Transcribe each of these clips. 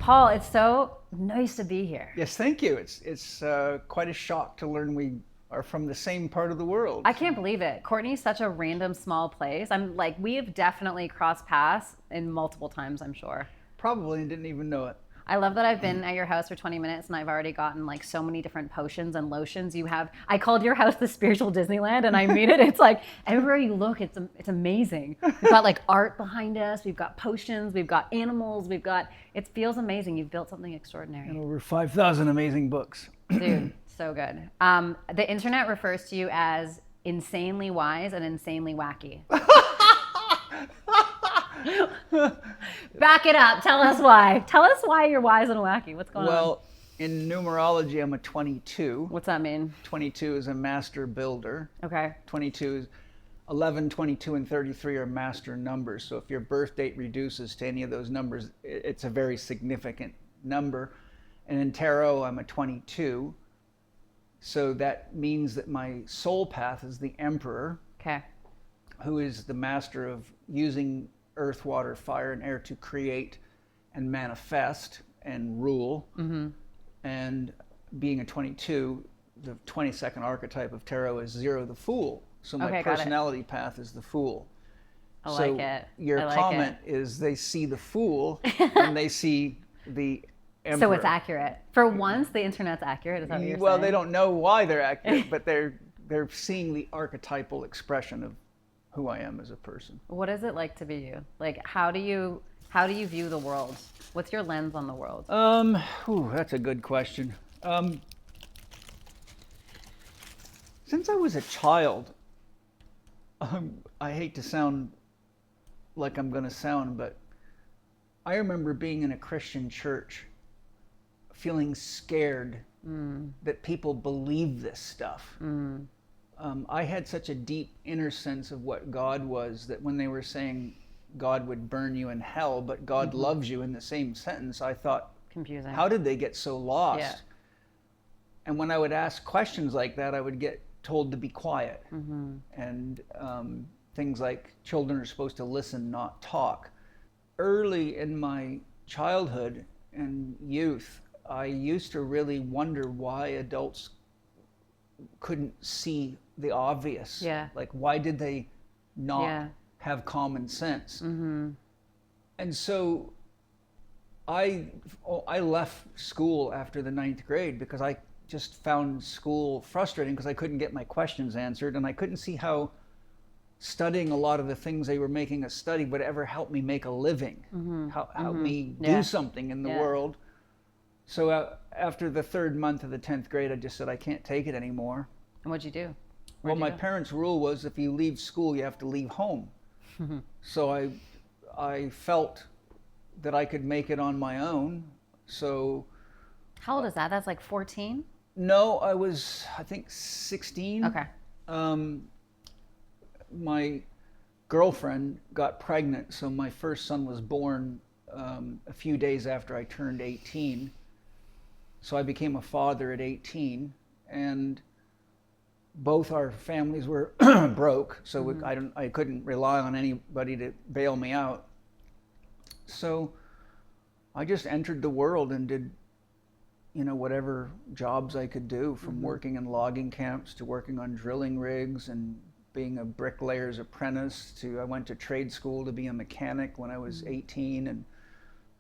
Paul, it's so nice to be here. Yes, thank you. It's quite a shock to learn we are from the same part of the world. I can't believe it. Courtney's such a random small place. I'm like, we have definitely crossed paths in multiple times, I'm sure. Probably didn't even know it. I love that I've been at your house for 20 minutes and I've already gotten like so many different potions and lotions. I called your house the spiritual Disneyland, and I mean it. It's like everywhere you look, it's amazing. We've got like art behind us. We've got potions. We've got animals. It feels amazing. You've built something extraordinary. And over 5,000 amazing books. Dude, so good. The internet refers to you as insanely wise and insanely wacky. Back it up. Tell us why. Tell us why you're wise and wacky. What's going on? Well, in numerology, I'm a 22. What's that mean? 22 is a master builder. Okay. 22 is 11, 22, and 33 are master numbers. So if your birth date reduces to any of those numbers, it's a very significant number. And in tarot, I'm a 22. So that means that my soul path is the Emperor. Okay. Who is the master of using earth, water, fire, and air to create and manifest and rule. Mm-hmm. And being a 22, the 22nd archetype of tarot is 0, the Fool. So my personality path is the Fool. I like it. Your comment is they see the Fool and they see the Emperor. So it's accurate. For once, the internet's accurate. Is that what you're saying? Well, they don't know why they're accurate, but they're seeing the archetypal expression of who I am as a person. What is it like to be you? Like, how do you view the world? What's your lens on the world? That's a good question. Since I was a child, I hate to sound like I'm going to sound, but I remember being in a Christian church, feeling scared that people believe this stuff. I had such a deep inner sense of what God was that when they were saying God would burn you in hell, but God loves you in the same sentence, I thought, confusing. How did they get so lost? Yeah. And when I would ask questions like that, I would get told to be quiet. And things like children are supposed to listen, not talk. Early in my childhood and youth, I used to really wonder why adults couldn't see the obvious. Yeah. Like, why did they not have common sense? And so I left school after the 9th grade because I just found school frustrating because I couldn't get my questions answered, and I couldn't see how studying a lot of the things they were making us study would ever help me make a living, help me do something in the world. So after the 3rd month of the 10th grade, I just said, I can't take it anymore. And what'd you do? My parents' rule was if you leave school, you have to leave home. So I felt that I could make it on my own. So. How old is that? That's like 14? No, I was, I think, 16. Okay. My girlfriend got pregnant, so my first son was born a few days after I turned 18. So I became a father at 18, and both our families were broke, so I couldn't rely on anybody to bail me out. So I just entered the world and did, whatever jobs I could do, from working in logging camps to working on drilling rigs and being a bricklayer's apprentice to I went to trade school to be a mechanic when I was 18 and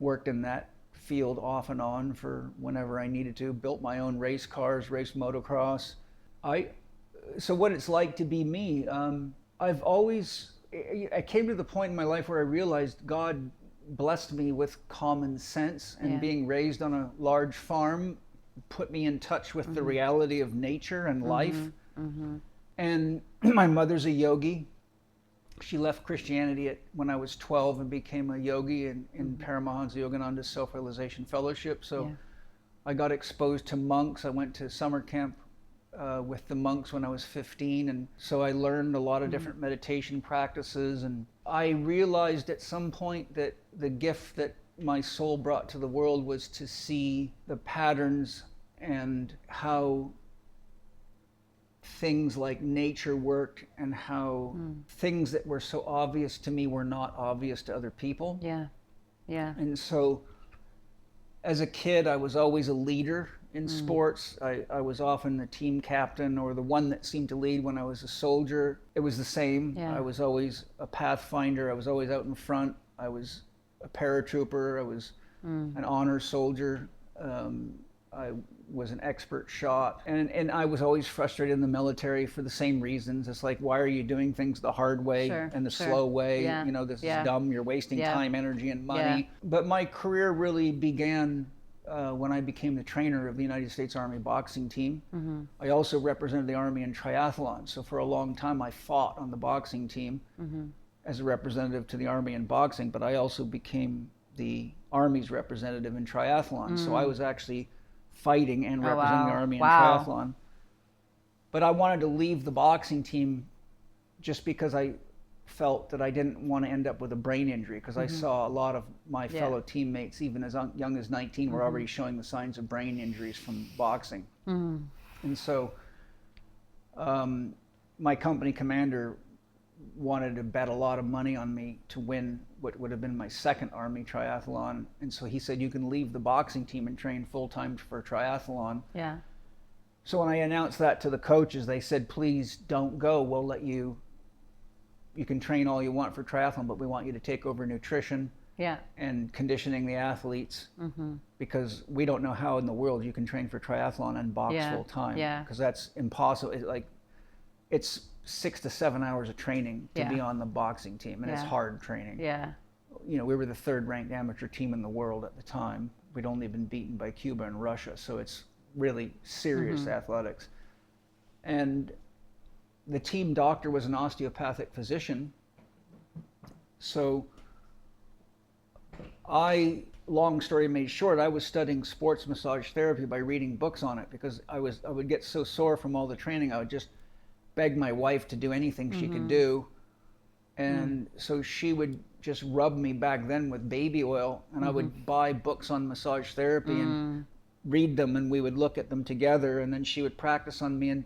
worked in that field off and on for whenever I needed to, built my own race cars, raced motocross. So what it's like to be me, I came to the point in my life where I realized God blessed me with common sense, and being raised on a large farm put me in touch with the reality of nature and life. And my mother's a yogi. She left Christianity when I was 12 and became a yogi in Paramahansa Yogananda's Self-Realization Fellowship. So I got exposed to monks. I went to summer camp with the monks when I was 15, and so I learned a lot of different meditation practices, and I realized at some point that the gift that my soul brought to the world was to see the patterns and how things like nature worked, and how things that were so obvious to me were not obvious to other people. Yeah. And so as a kid, I was always a leader in sports. I was often the team captain or the one that seemed to lead. When I was a soldier, it was the same. Yeah. I was always a pathfinder. I was always out in front. I was a paratrooper. I was an honor soldier. I was an expert shot. And I was always frustrated in the military for the same reasons. It's like, why are you doing things the hard way and the slow way? Yeah. You know, this is dumb. You're wasting time, energy, and money. Yeah. But my career really began when I became the trainer of the United States Army boxing team. I also represented the Army in triathlon. So for a long time, I fought on the boxing team as a representative to the Army in boxing, but I also became the Army's representative in triathlon. So I was actually fighting and representing the Army in triathlon. But I wanted to leave the boxing team just because I felt that I didn't want to end up with a brain injury, because I saw a lot of my fellow teammates, even as young as 19, were already showing the signs of brain injuries from boxing. And so my company commander wanted to bet a lot of money on me to win what would have been my second Army triathlon. And so he said, you can leave the boxing team and train full-time for triathlon. Yeah. So when I announced that to the coaches, they said, please don't go. We'll let you can train all you want for triathlon, but we want you to take over nutrition and conditioning the athletes, because we don't know how in the world you can train for triathlon and box full time, because that's impossible. It's 6 to 7 hours of training to be on the boxing team, and it's hard training. You know, we were the third ranked amateur team in the world at the time. We'd only been beaten by Cuba and Russia, so it's really serious athletics. And the team doctor was an osteopathic physician. So long story made short, I was studying sports massage therapy by reading books on it, because I would get so sore from all the training, I would just beg my wife to do anything she could do. And so she would just rub me back then with baby oil, and I would buy books on massage therapy and read them, and we would look at them together, and then she would practice on me. And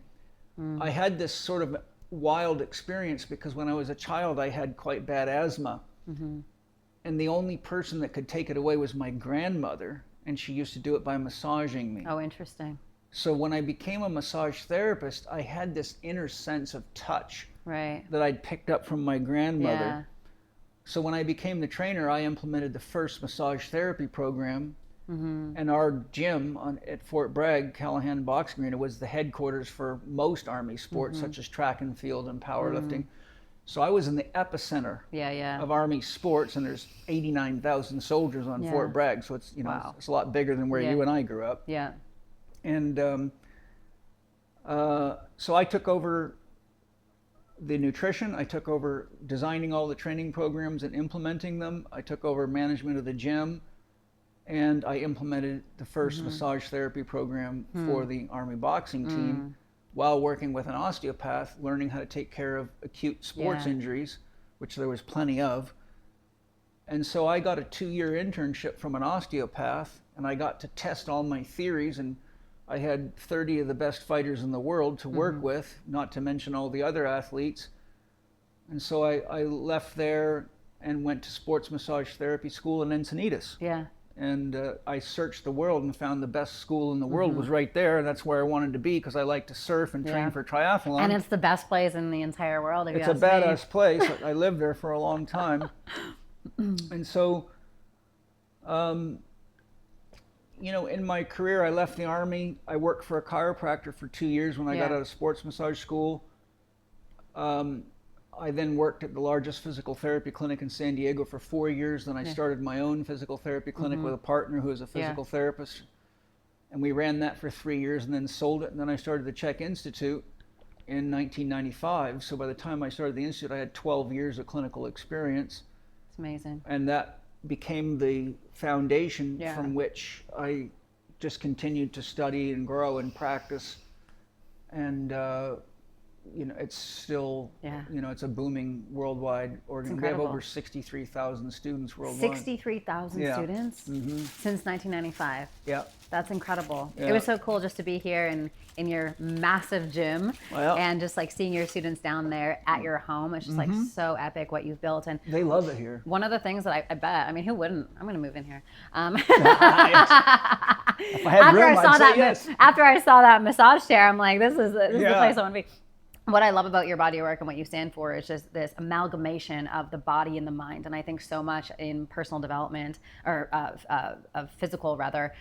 I had this sort of wild experience, because when I was a child, I had quite bad asthma. And the only person that could take it away was my grandmother, and she used to do it by massaging me. Oh, interesting. So when I became a massage therapist, I had this inner sense of touch Right. that I'd picked up from my grandmother. So when I became the trainer, I implemented the first massage therapy program. And our gym at Fort Bragg, Callahan Boxing Arena, was the headquarters for most Army sports, such as track and field and powerlifting. So I was in the epicenter of Army sports, and there's 89,000 soldiers on Fort Bragg. So it's, you know, it's a lot bigger than where you and I grew up. And so I took over the nutrition. I took over designing all the training programs and implementing them. I took over management of the gym. And I implemented the first massage therapy program for the Army boxing team, while working with an osteopath, learning how to take care of acute sports injuries, which there was plenty of. And so I got a 2-year internship from an osteopath, and I got to test all my theories, and I had 30 of the best fighters in the world to work with, not to mention all the other athletes. And so I left there and went to sports massage therapy school in Encinitas. And I searched the world and found the best school in the world was right there. And that's where I wanted to be, because I like to surf and train for triathlon. And it's the best place in the entire world. It's a badass place. I lived there for a long time. And so, you know, in my career, I left the Army. I worked for a chiropractor for 2 years when I got out of sports massage school. I then worked at the largest physical therapy clinic in San Diego for 4 years. Then I started my own physical therapy clinic with a partner who is a physical therapist. And we ran that for 3 years and then sold it. And then I started the Chek Institute in 1995. So by the time I started the Institute, I had 12 years of clinical experience. It's amazing. And that became the foundation from which I just continued to study and grow and practice. And it's still, Yeah. it's a booming worldwide organization. We have over 63,000 students worldwide. 63,000 Yeah. students since 1995. Yeah. That's incredible. Yeah. It was so cool just to be here in your massive gym and just like seeing your students down there at your home. It's just like so epic what you've built. And They love it here. one of the things that I bet, I mean, who wouldn't? I'm going to move in here. If I had room, I'd say yes. After I saw that massage chair, I'm like, this is the Yeah. place I want to be. What I love about your body work and what you stand for is just this amalgamation of the body and the mind. And I think so much in personal development, or of physical rather,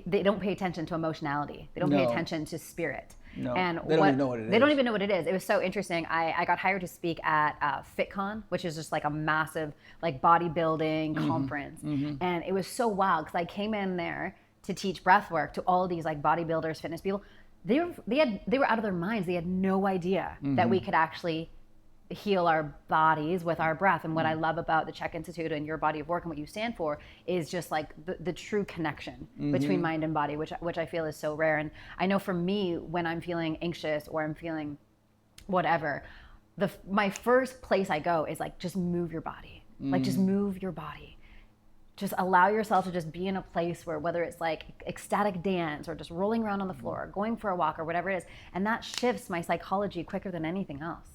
they don't pay attention to emotionality. They don't pay No. attention to spirit. No, And they don't even know what it is. They don't even know what it is. It was so interesting. I got hired to speak at FitCon, which is just like a massive like bodybuilding conference. And it was so wild because I came in there to teach breath work to all of these like bodybuilders, fitness people. They were out of their minds. They had no idea that we could actually heal our bodies with our breath. And what I love about the Chek Institute and your body of work and what you stand for is just like the true connection between mind and body, which I feel is so rare. And I know for me, when I'm feeling anxious or I'm feeling whatever, my first place I go is like, just move your body. Like, just move your body. Just allow yourself to just be in a place where, whether it's like ecstatic dance or just rolling around on the floor, going for a walk or whatever it is, and that shifts my psychology quicker than anything else.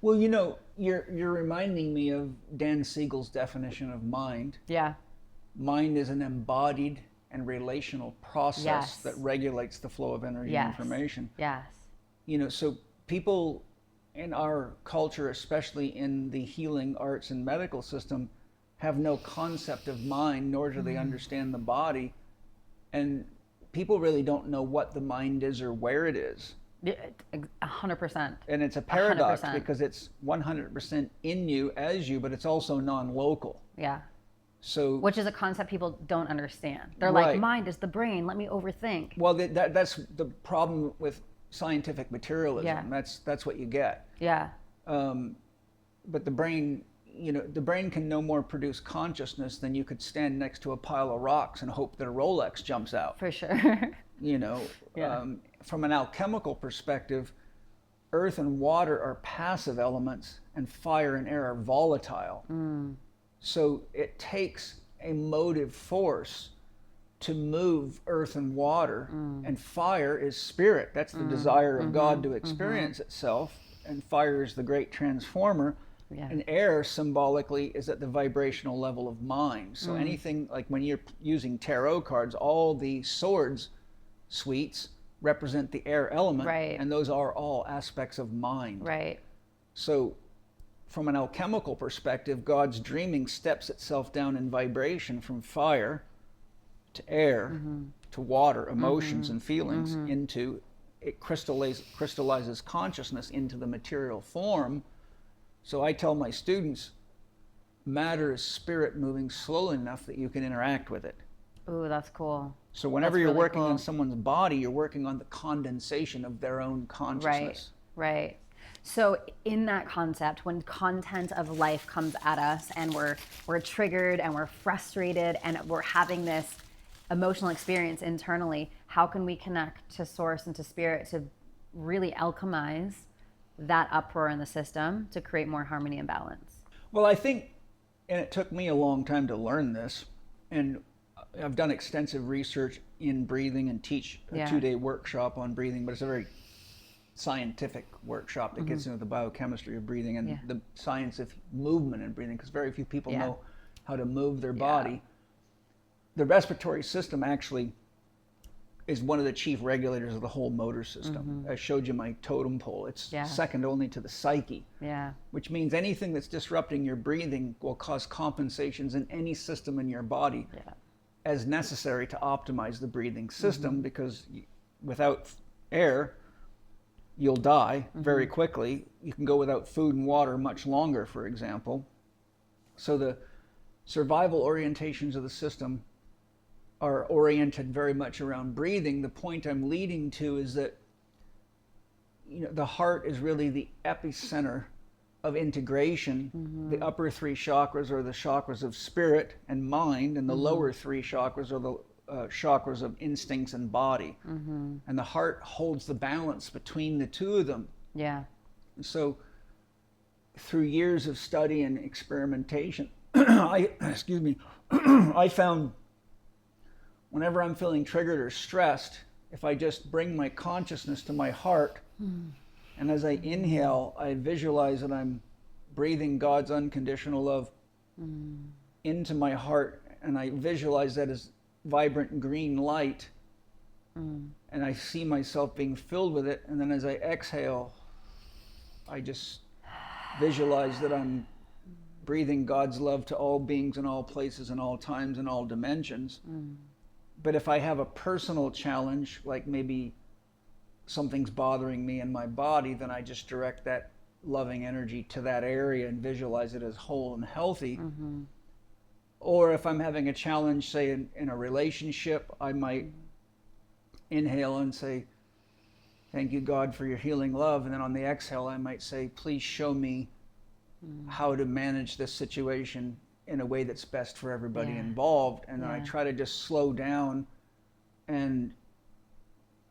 Well, you're reminding me of Dan Siegel's definition of mind. Yeah. Mind is an embodied and relational process that regulates the flow of energy and information. Yes. So people in our culture, especially in the healing arts and medical system, have no concept of mind, nor do they understand the body. And people really don't know what the mind is or where it is. 100%. And it's a paradox 100%. because it's 100% in you, as you, but it's also non-local. Yeah. So, Which is a concept people don't understand. They're Right. like, mind is the brain, let me overthink. well, that's the problem with scientific materialism. Yeah. That's what you get. Yeah. But the brain, the brain can no more produce consciousness than you could stand next to a pile of rocks and hope that a Rolex jumps out. For sure. Yeah. From an alchemical perspective, earth and water are passive elements and fire and air are volatile. So it takes a motive force to move earth and water, and fire is spirit. That's the desire of God to experience itself, and fire is the great transformer. Yeah. And air symbolically is at the vibrational level of mind. So anything like when you're using tarot cards, all the swords suites represent the air element, Right. and those are all aspects of mind. Right. So from an alchemical perspective, God's dreaming steps itself down in vibration from fire to air to water, emotions and feelings, into it crystallizes consciousness into the material form. So I tell my students, matter is spirit moving slowly enough that you can interact with it. Ooh, that's cool. So whenever That's you're really working cool. on someone's body, you're working on the condensation of their own consciousness. Right. So in that concept, when content of life comes at us and we're triggered and we're frustrated and we're having this emotional experience internally, how can we connect to source and to spirit to really alchemize that uproar in the system to create more harmony and balance? Well, I think, and it took me a long time to learn this, and I've done extensive research in breathing and teach a 2-day workshop on breathing, but it's a very scientific workshop that gets into the biochemistry of breathing and the science of movement and breathing, because very few people know how to move their body. The respiratory system actually is one of the chief regulators of the whole motor system. I showed you my totem pole. It's second only to the psyche, which means anything that's disrupting your breathing will cause compensations in any system in your body as necessary to optimize the breathing system, because without air, you'll die very quickly. You can go without food and water much longer, for example. So the survival orientations of the system are oriented very much around breathing. The point I'm leading to is that the heart is really the epicenter of integration. The upper three chakras are the chakras of spirit and mind, and the lower three chakras are the chakras of instincts and body. And the heart holds the balance between the two of them. So through years of study and experimentation, excuse me, I found whenever I'm feeling triggered or stressed, if I just bring my consciousness to my heart, and as I inhale, I visualize that I'm breathing God's unconditional love into my heart, and I visualize that as vibrant green light, and I see myself being filled with it, and then as I exhale, I just visualize that I'm breathing God's love to all beings in all places and all times and all dimensions. But if I have a personal challenge, like maybe something's bothering me in my body, then I just direct that loving energy to that area and visualize it as whole and healthy. Or if I'm having a challenge, say in a relationship, I might inhale and say, thank you, God, for your healing love. And then on the exhale, I might say, please show me how to manage this situation in a way that's best for everybody involved. And then I try to just slow down and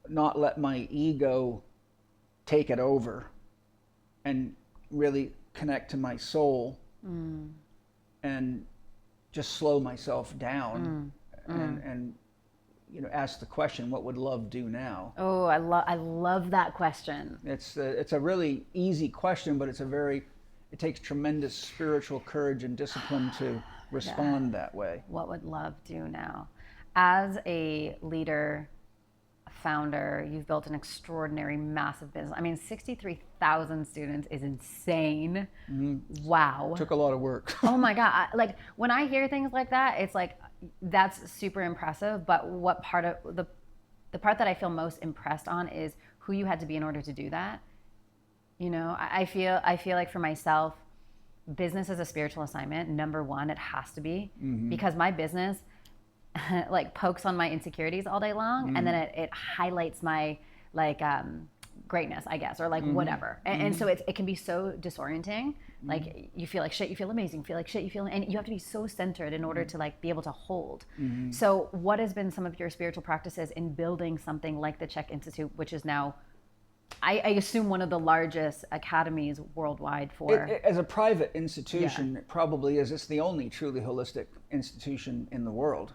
not let my ego take it over, and really connect to my soul and just slow myself down and ask the question, what would love do now? Oh, I love that question. It's a really easy question, but it takes tremendous spiritual courage and discipline to respond that way. What would love do now? As a leader, founder, you've built an extraordinary, massive business. I mean, 63,000 students is insane. Wow. Took a lot of work. Oh my God. Like when I hear things like that, it's like, that's super impressive. But what part of the part that I feel most impressed on is who you had to be in order to do that. I feel like for myself, business is a spiritual assignment. Number one, it has to be, because my business like pokes on my insecurities all day long, and then it highlights my greatness, I guess, or whatever. And so it can be so disorienting. Like you feel like shit, you feel amazing, feel like shit, you feel, and you have to be so centered in order to be able to hold. So what has been some of your spiritual practices in building something like the Chek Institute, which is now, I assume, one of the largest academies worldwide for... As a private institution, it probably is. It's the only truly holistic institution in the world.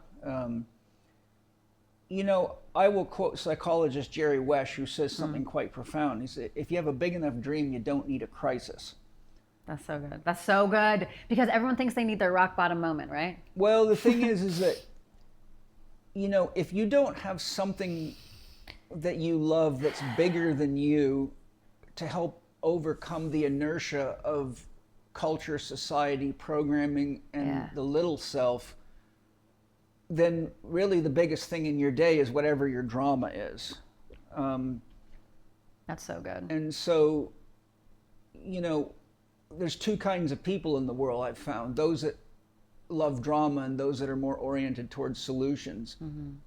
I will quote psychologist Jerry Wesh, who says something quite profound. He said, if you have a big enough dream, you don't need a crisis. That's so good. That's so good. Because everyone thinks they need their rock bottom moment, right? Well, the thing is that, if you don't have something that you love that's bigger than you to help overcome the inertia of culture, society, programming, and the little self, then really the biggest thing in your day is whatever your drama is. That's so good. And so, there's two kinds of people in the world I've found. Those that love drama and those that are more oriented towards solutions.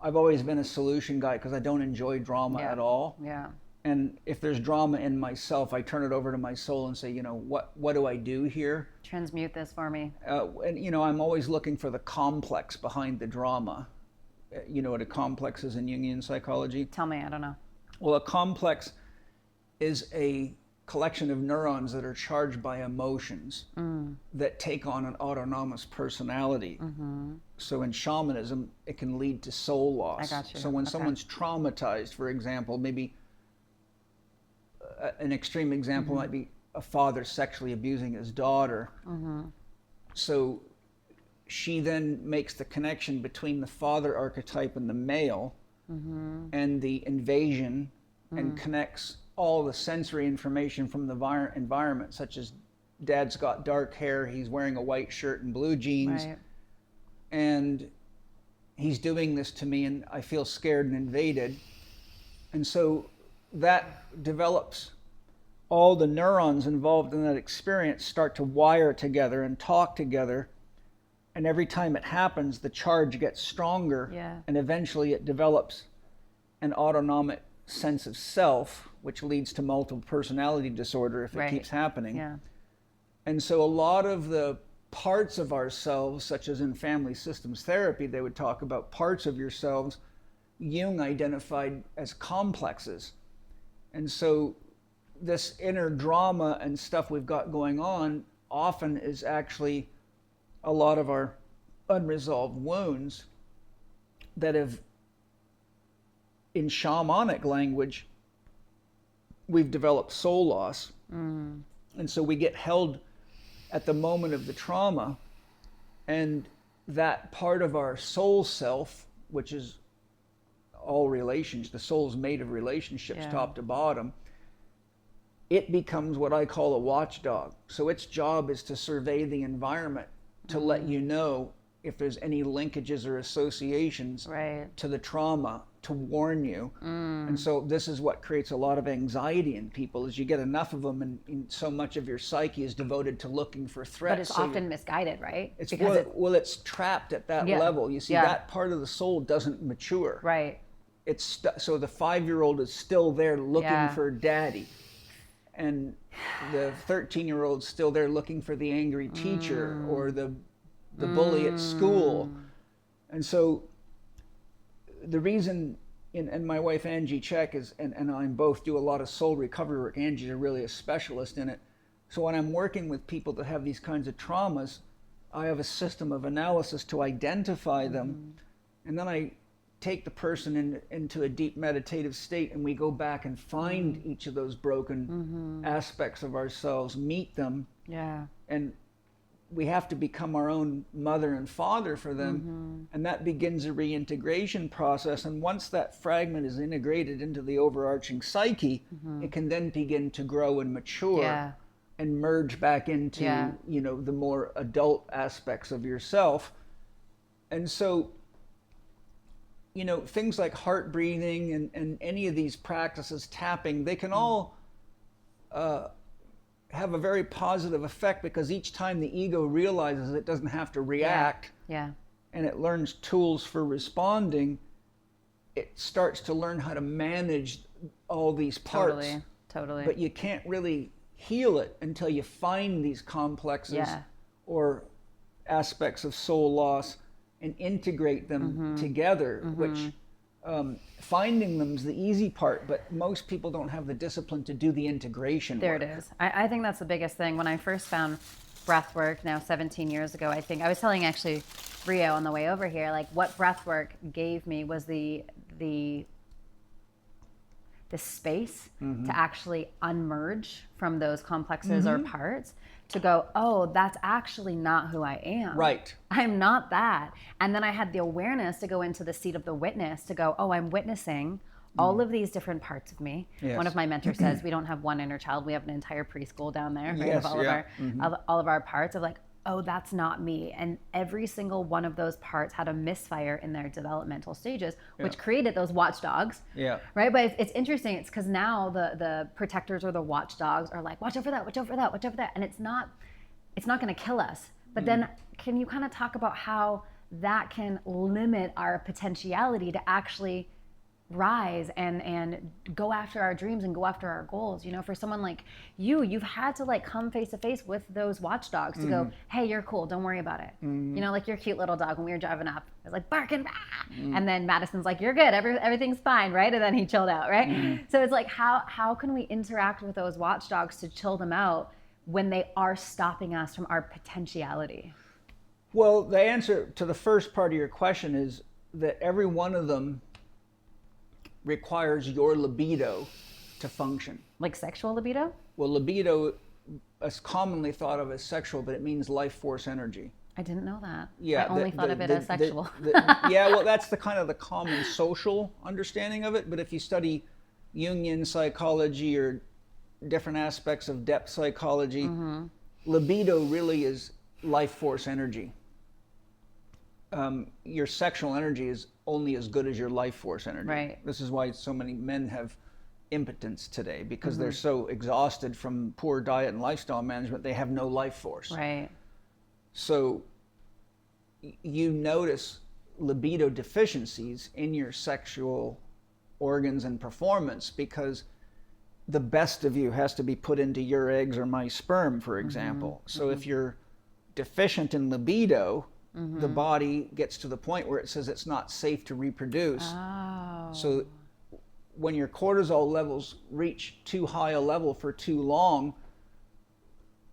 I've always been a solution guy because I don't enjoy drama at all. Yeah. And if there's drama in myself, I turn it over to my soul and say, what do I do here? Transmute this for me. And I'm always looking for the complex behind the drama. You know what a complex is in Jungian psychology? Tell me, I don't know. Well, a complex is a collection of neurons that are charged by emotions that take on an autonomous personality. So in shamanism, it can lead to soul loss. I got you. So when someone's traumatized, for example, maybe an extreme example might be a father sexually abusing his daughter. So she then makes the connection between the father archetype and the male and the invasion and connects all the sensory information from the environment, such as dad's got dark hair, he's wearing a white shirt and blue jeans, and he's doing this to me and I feel scared and invaded. And so that develops, all the neurons involved in that experience start to wire together and talk together, and every time it happens the charge gets stronger, and eventually it develops an autonomic sense of self, which leads to multiple personality disorder if it keeps happening. And so a lot of the parts of ourselves, such as in family systems therapy, they would talk about parts of yourselves Jung identified as complexes. And so this inner drama and stuff we've got going on often is actually a lot of our unresolved wounds that have, in shamanic language, we've developed soul loss. And so we get held at the moment of the trauma, and that part of our soul self, which is all relations, the soul's made of relationships, top to bottom, it becomes what I call a watchdog. So its job is to survey the environment, to let you know if there's any linkages or associations to the trauma, to warn you. And so this is what creates a lot of anxiety in people, is you get enough of them, and so much of your psyche is devoted to looking for threats. But it's often misguided, right? It's it's trapped at that level. You see, that part of the soul doesn't mature. Right. So the 5-year-old is still there looking for daddy, and the 13-year-old's still there looking for the angry teacher or the bully at school. And so the reason, and my wife Angie Chek and I both do a lot of soul recovery work. Angie's really a specialist in it. So when I'm working with people that have these kinds of traumas, I have a system of analysis to identify them, and then I take the person into a deep meditative state, and we go back and find each of those broken aspects of ourselves, meet them, and we have to become our own mother and father for them, and that begins a reintegration process. And once that fragment is integrated into the overarching psyche, it can then begin to grow and mature and merge back into the more adult aspects of yourself. And so things like heart breathing and any of these practices, tapping, they can all have a very positive effect, because each time the ego realizes it doesn't have to react and it learns tools for responding, it starts to learn how to manage all these parts. Totally. But you can't really heal it until you find these complexes or aspects of soul loss and integrate them together, which finding them is the easy part, but most people don't have the discipline to do the integration work. It is. I think that's the biggest thing. When I first found breath work now 17 years ago, I think I was telling actually Rio on the way over here, like what breath work gave me was the space to actually unmerge from those complexes or parts, to go, oh, that's actually not who I am. Right. I'm not that. And then I had the awareness to go into the seat of the witness, to go, oh, I'm witnessing all of these different parts of me. Yes. One of my mentors says we don't have one inner child, we have an entire preschool down there, right? Of all of our parts, of like, oh, that's not me. And every single one of those parts had a misfire in their developmental stages, which created those watchdogs. Right? But it's interesting. It's because now the protectors or the watchdogs are like, watch over that, watch over that, watch over that. And it's not going to kill us. But then can you kind of talk about how that can limit our potentiality to actually rise and go after our dreams and go after our goals? For someone like you've had to like come face to face with those watchdogs to go, hey, you're cool, don't worry about it. Like your cute little dog when we were driving up, it was like barking, and then Madison's like, you're good, everything's fine, right? And then he chilled out, right? So it's like, how can we interact with those watchdogs to chill them out when they are stopping us from our potentiality? Well, the answer to the first part of your question is that every one of them requires your libido to function. Like sexual libido? Well, libido is commonly thought of as sexual, but it means life force energy. I didn't know that. Yeah, I only thought of it as sexual. Yeah, well, that's the kind of the common social understanding of it. But if you study Jungian psychology or different aspects of depth psychology, libido really is life force energy. Your sexual energy is only as good as your life force energy. Right. This is why so many men have impotence today, because they're so exhausted from poor diet and lifestyle management, they have no life force. Right. So you notice libido deficiencies in your sexual organs and performance because the best of you has to be put into your eggs or my sperm, for example. So if you're deficient in libido, the body gets to the point where it says it's not safe to reproduce. Oh. So when your cortisol levels reach too high a level for too long,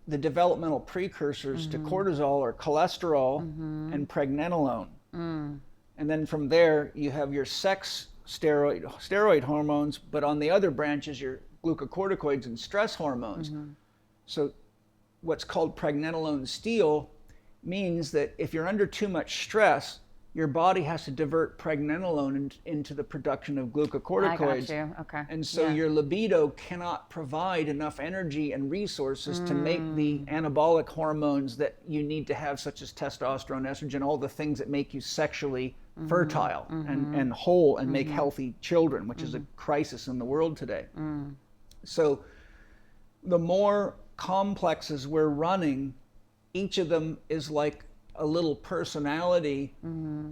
the developmental precursors to cortisol are cholesterol and pregnenolone. And then from there, you have your sex steroid hormones, but on the other branches, your glucocorticoids and stress hormones. So what's called pregnenolone steal means that if you're under too much stress, your body has to divert pregnenolone into the production of glucocorticoids. I got you. Okay. And so your libido cannot provide enough energy and resources to make the anabolic hormones that you need to have, such as testosterone, estrogen, all the things that make you sexually fertile and whole and make healthy children, which is a crisis in the world today. So the more complexes we're running, each of them is like a little personality.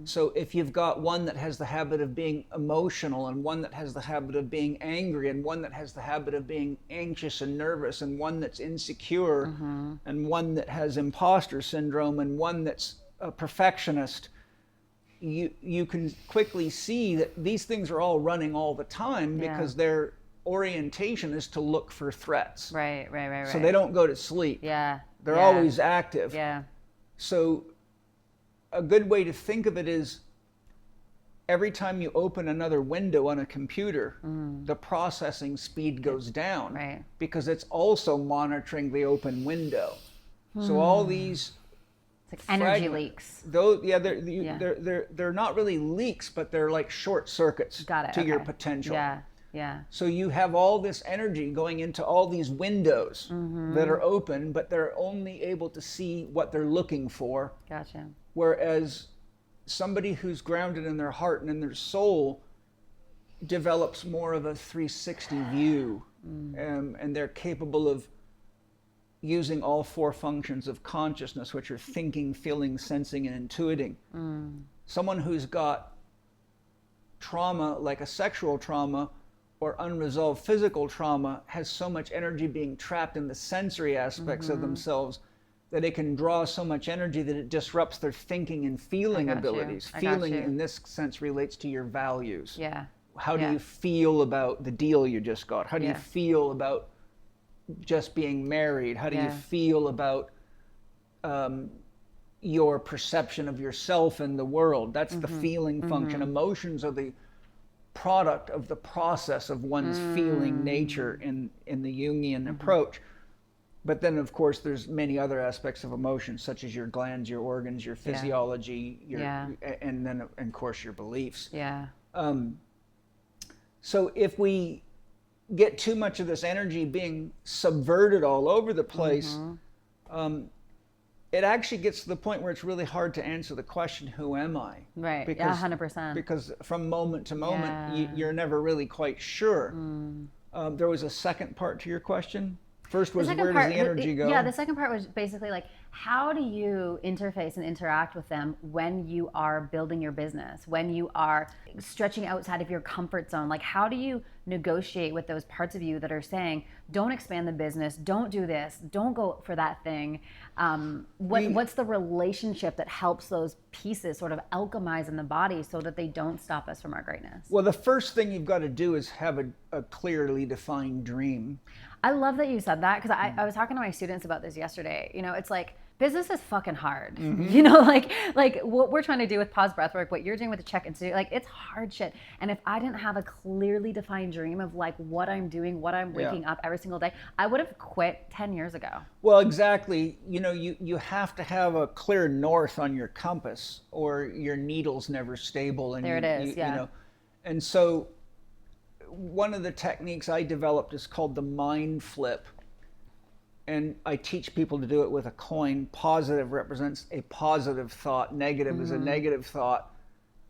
So if you've got one that has the habit of being emotional, and one that has the habit of being angry, and one that has the habit of being anxious and nervous, and one that's insecure, and one that has imposter syndrome, and one that's a perfectionist, you can quickly see that these things are all running all the time because their orientation is to look for threats. Right. So they don't go to sleep. Yeah. They're always active. Yeah. So a good way to think of it is every time you open another window on a computer, the processing speed goes down because it's also monitoring the open window. So all these it's like energy leaks. They're not really leaks, but they're like short circuits to your potential. Yeah. So you have all this energy going into all these windows that are open, but they're only able to see what they're looking for. Gotcha. Whereas somebody who's grounded in their heart and in their soul develops more of a 360 view, and they're capable of using all four functions of consciousness, which are thinking, feeling, sensing, and intuiting. Someone who's got trauma, like a sexual trauma, or unresolved physical trauma, has so much energy being trapped in the sensory aspects of themselves that it can draw so much energy that it disrupts their thinking and feeling abilities. Feeling in this sense relates to your values. How do you feel about the deal you just got? How do you feel about just being married? How do you feel about your perception of yourself and the world? That's the feeling function. Emotions are the product of the process of one's feeling nature in the Jungian approach. But then, of course, there's many other aspects of emotion, such as your glands, your organs, your physiology, and then, of course, your beliefs. So if we get too much of this energy being subverted all over the place, it actually gets to the point where it's really hard to answer the question, who am I? Right, because, 100%. Because from moment to moment, you're never really quite sure. There was a second part to your question. First was, where does the energy go? Yeah, the second part was basically like, how do you interface and interact with them when you are building your business, when you are stretching outside of your comfort zone? Like, how do you negotiate with those parts of you that are saying, don't expand the business, don't do this, don't go for that thing? What's the relationship that helps those pieces sort of alchemize in the body so that they don't stop us from our greatness? Well, the first thing you've got to do is have a clearly defined dream. I love that you said that, because I was talking to my students about this yesterday. You know, it's like, business is fucking hard. You know, like what we're trying to do with Pause Breathwork, what you're doing with the Chek Institute, like, it's hard shit. And if I didn't have a clearly defined dream of like what I'm doing, what I'm waking up every single day, I would have quit 10 years ago. Well, exactly. You know, you have to have a clear north on your compass, or your needle's never stable. And there it is. You know, and so one of the techniques I developed is called the mind flip. And I teach people to do it with a coin. Positive represents a positive thought. Negative is a negative thought.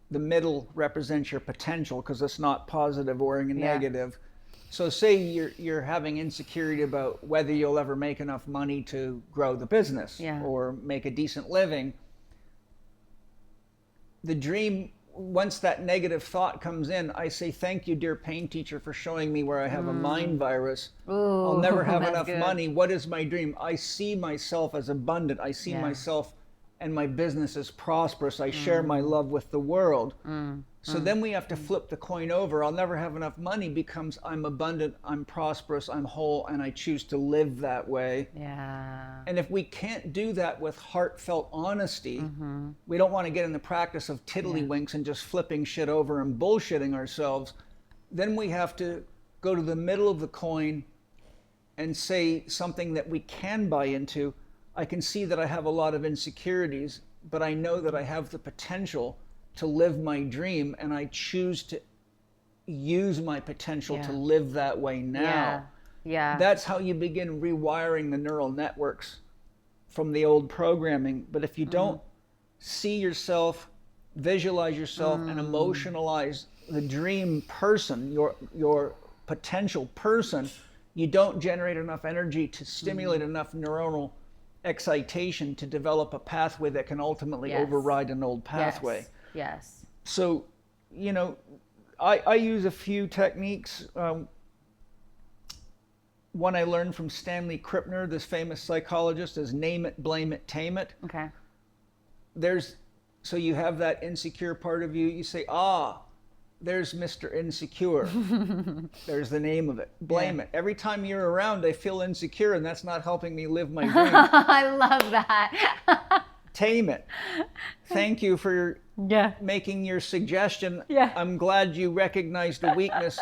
The middle represents your potential, because it's not positive or negative. So say you're having insecurity about whether you'll ever make enough money to grow the business or make a decent living. The dream, once that negative thought comes in, I say, thank you, dear pain teacher, for showing me where I have a mind virus. Ooh, I'll never have enough money. What is my dream? I see myself as abundant. I see myself and my business is prosperous. I share my love with the world. So then we have to flip the coin over. I'll never have enough money becomes I'm abundant, I'm prosperous, I'm whole, and I choose to live that way. Yeah. And if we can't do that with heartfelt honesty, we don't want to get in the practice of tiddlywinks and just flipping shit over and bullshitting ourselves. Then we have to go to the middle of the coin and say something that we can buy into. I can see that I have a lot of insecurities, but I know that I have the potential to live my dream, and I choose to use my potential to live that way now. Yeah. That's how you begin rewiring the neural networks from the old programming. But if you don't see yourself, visualize yourself, and emotionalize the dream person, your potential person, you don't generate enough energy to stimulate enough neuronal excitation to develop a pathway that can ultimately override an old pathway. Yes. So, you know, I use a few techniques. One I learned from Stanley Krippner, this famous psychologist, is name it, blame it, tame it. Okay. So you have that insecure part of you. You say, there's Mr. Insecure. There's the name of it. Blame it. Every time you're around, I feel insecure, and that's not helping me live my dream. I love that. Tame it. Thank you for making your suggestion. I'm glad you recognized the weakness,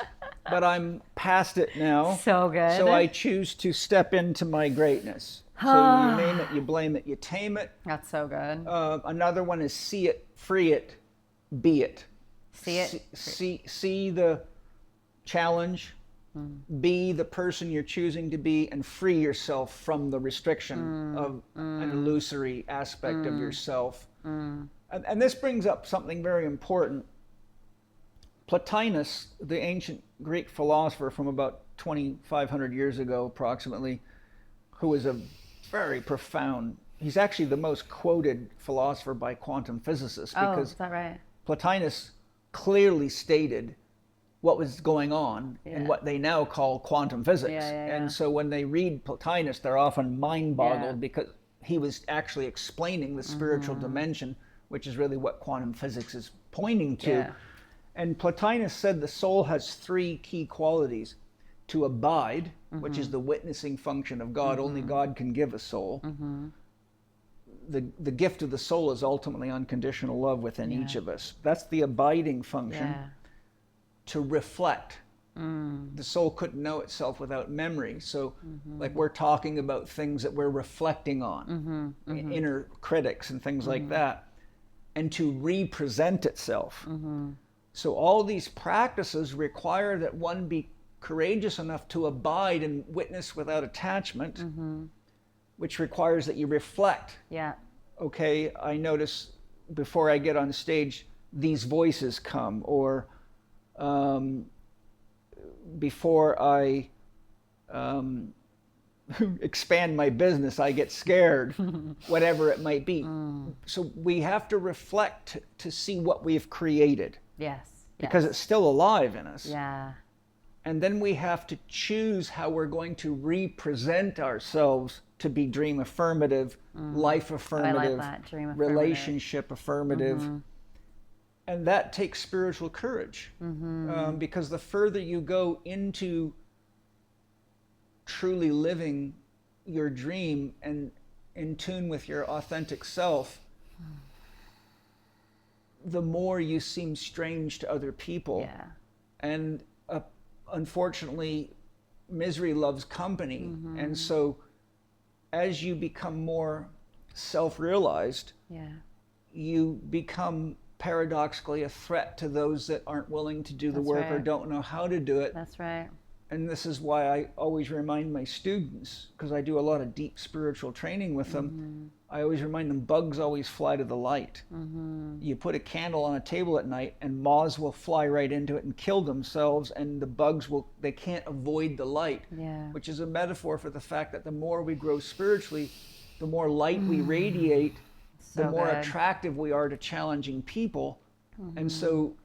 but I'm past it now. So good. So I choose to step into my greatness. So you name it, you blame it, you tame it. That's so good. Another one is see it, free it, be it. See it. See the challenge, be the person you're choosing to be, and free yourself from the restriction of an illusory aspect of yourself. And this brings up something very important. Plotinus, the ancient Greek philosopher from about 2,500 years ago approximately, who was a very profound, he's actually the most quoted philosopher by quantum physicists, because is that right? Plotinus clearly stated what was going on in what they now call quantum physics. And so when they read Plotinus, they're often mind-boggled because he was actually explaining the spiritual dimension, which is really what quantum physics is pointing to. And Plotinus said the soul has three key qualities: to abide, which is the witnessing function of God. Only God can give a soul. The gift of the soul is ultimately unconditional love within each of us. That's the abiding function. To reflect. The soul couldn't know itself without memory. So like we're talking about things that we're reflecting on, inner critics and things like that. And to represent itself. So all these practices require that one be courageous enough to abide and witness without attachment, which requires that you reflect. Okay, I notice before I get on stage, these voices come, or before I expand my business, I get scared, whatever it might be. So we have to reflect to see what we've created. Because it's still alive in us. And then we have to choose how we're going to represent ourselves to be dream affirmative, life affirmative, relationship affirmative. And that takes spiritual courage. Because the further you go into truly living your dream and in tune with your authentic self, the more you seem strange to other people. And unfortunately, misery loves company. And so as you become more self-realized, you become paradoxically a threat to those that aren't willing to do the work or don't know how to do it. And this is why I always remind my students, because I do a lot of deep spiritual training with them, I always remind them, bugs always fly to the light. You put a candle on a table at night and moths will fly right into it and kill themselves, and the bugs they can't avoid the light, which is a metaphor for the fact that the more we grow spiritually, the more light we radiate, the more attractive we are to challenging people. And so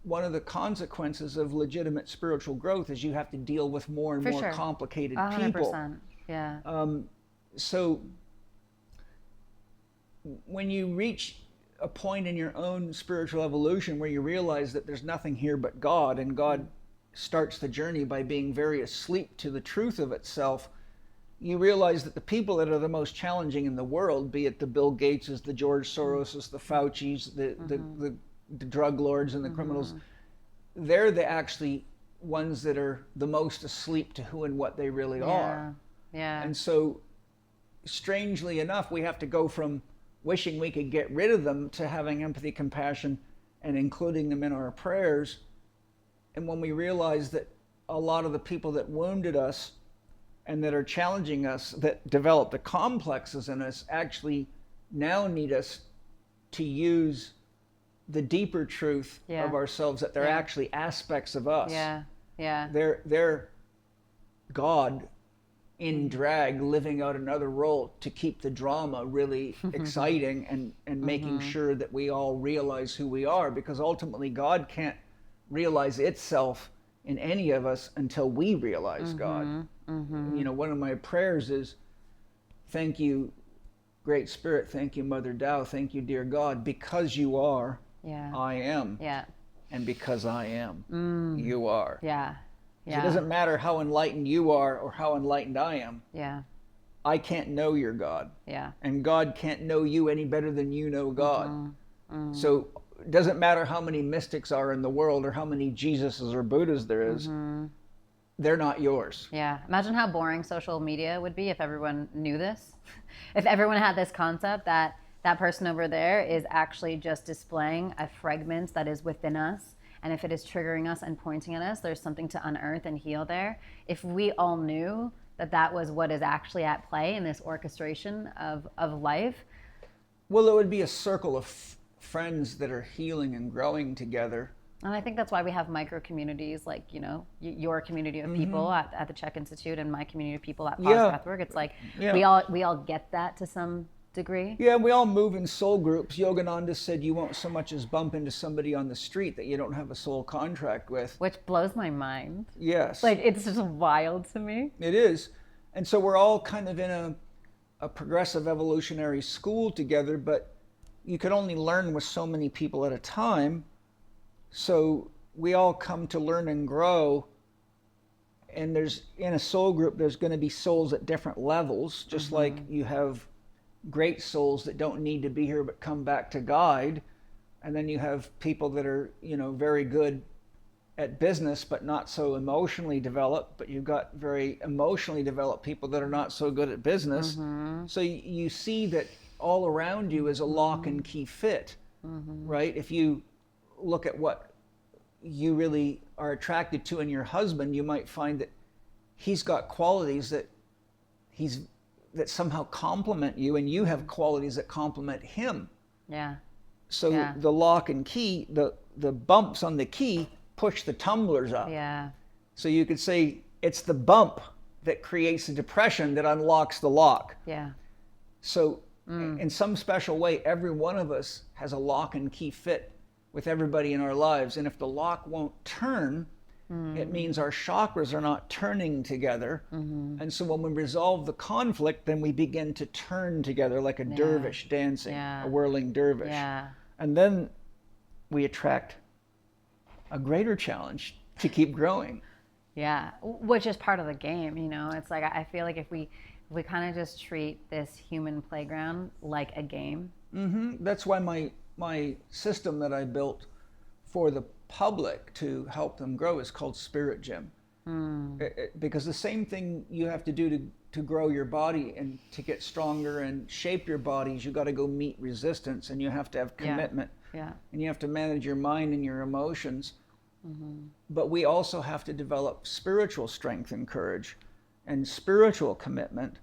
one of the consequences of legitimate spiritual growth is you have to deal with more and more complicated people. 100%. So when you reach a point in your own spiritual evolution where you realize that there's nothing here but God, and God starts the journey by being very asleep to the truth of itself, you realize that the people that are the most challenging in the world, be it the Bill Gateses, the George Soroses, the Faucis, the drug lords and the criminals, they're the actually ones that are the most asleep to who and what they really are. Yeah. And so, strangely enough, we have to go from wishing we could get rid of them to having empathy, compassion, and including them in our prayers. And when we realize that a lot of the people that wounded us and that are challenging us, that develop the complexes in us, actually now need us to use the deeper truth of ourselves, that they're actually aspects of us. They're God in drag, living out another role to keep the drama really exciting and making sure that we all realize who we are, because ultimately God can't realize itself in any of us until we realize God. You know, one of my prayers is, thank you, Great Spirit, thank you, Mother Tao, thank you, dear God, because you are, I am. And because I am, you are. So it doesn't matter how enlightened you are or how enlightened I am. I can't know your God. And God can't know you any better than you know God. So it doesn't matter how many mystics are in the world or how many Jesuses or Buddhas there is. They're not yours. Imagine how boring social media would be if everyone knew this. If everyone had this concept that that person over there is actually just displaying a fragment that is within us. And if it is triggering us and pointing at us, there's something to unearth and heal there. If we all knew that that was what is actually at play in this orchestration of life. Well, it would be a circle of friends that are healing and growing together. And I think that's why we have micro communities like, you know, your community of people at the Chek Institute and my community of people at Pause Breathwork. It's like we all get that to some degree. Yeah, we all move in soul groups. Yogananda said you won't so much as bump into somebody on the street that you don't have a soul contract with. Which blows my mind. Yes. Like, it's just wild to me. It is. And so we're all kind of in a progressive evolutionary school together, but you can only learn with so many people at a time. So we all come to learn and grow. And there's, in a soul group, there's going to be souls at different levels, just like you have great souls that don't need to be here but come back to guide, and then you have people that are, you know, very good at business but not so emotionally developed, but you've got very emotionally developed people that are not so good at business. So you see that all around you is a lock and key fit, right? If you look at what you really are attracted to in your husband, you might find that he's got qualities that somehow complement you, and you have qualities that complement him. So the lock and key, the bumps on the key push the tumblers up. So you could say it's the bump that creates the depression that unlocks the lock. So in some special way, every one of us has a lock and key fit with everybody in our lives. And if the lock won't turn, it means our chakras are not turning together. And so when we resolve the conflict, then we begin to turn together like a dervish dancing, a whirling dervish. And then we attract a greater challenge to keep growing. Which is part of the game, you know. It's like, I feel like if we kind of just treat this human playground like a game. That's why my system that I built for the public to help them grow is called Spirit Gym. Because the same thing you have to do to grow your body and to get stronger and shape your bodies, you got to go meet resistance, and you have to have commitment, and you have to manage your mind and your emotions. But we also have to develop spiritual strength and courage and spiritual commitment.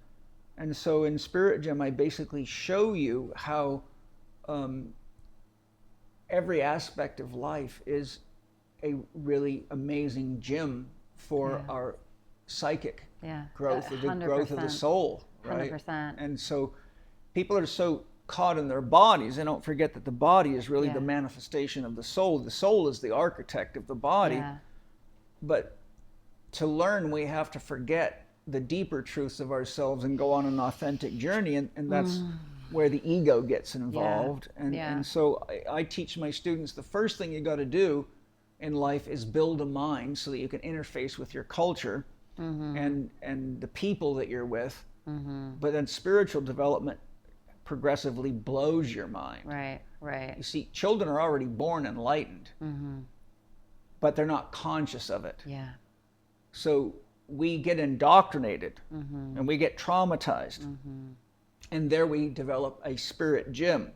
And so in Spirit Gym, I basically show you how every aspect of life is a really amazing gym for our psychic growth, the growth of the soul, right? 100%. And so people are so caught in their bodies, they don't forget that the body is really the manifestation of the soul. The soul is the architect of the body. But to learn, we have to forget the deeper truths of ourselves and go on an authentic journey. And where the ego gets involved. Yeah. And so I teach my students the first thing you got to do in life is build a mind so that you can interface with your culture and the people that you're with. But then spiritual development progressively blows your mind. Right. You see, children are already born enlightened, but they're not conscious of it. Yeah. So we get indoctrinated and we get traumatized. And there we develop a spirit gym.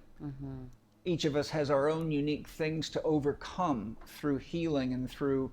Each of us has our own unique things to overcome through healing and through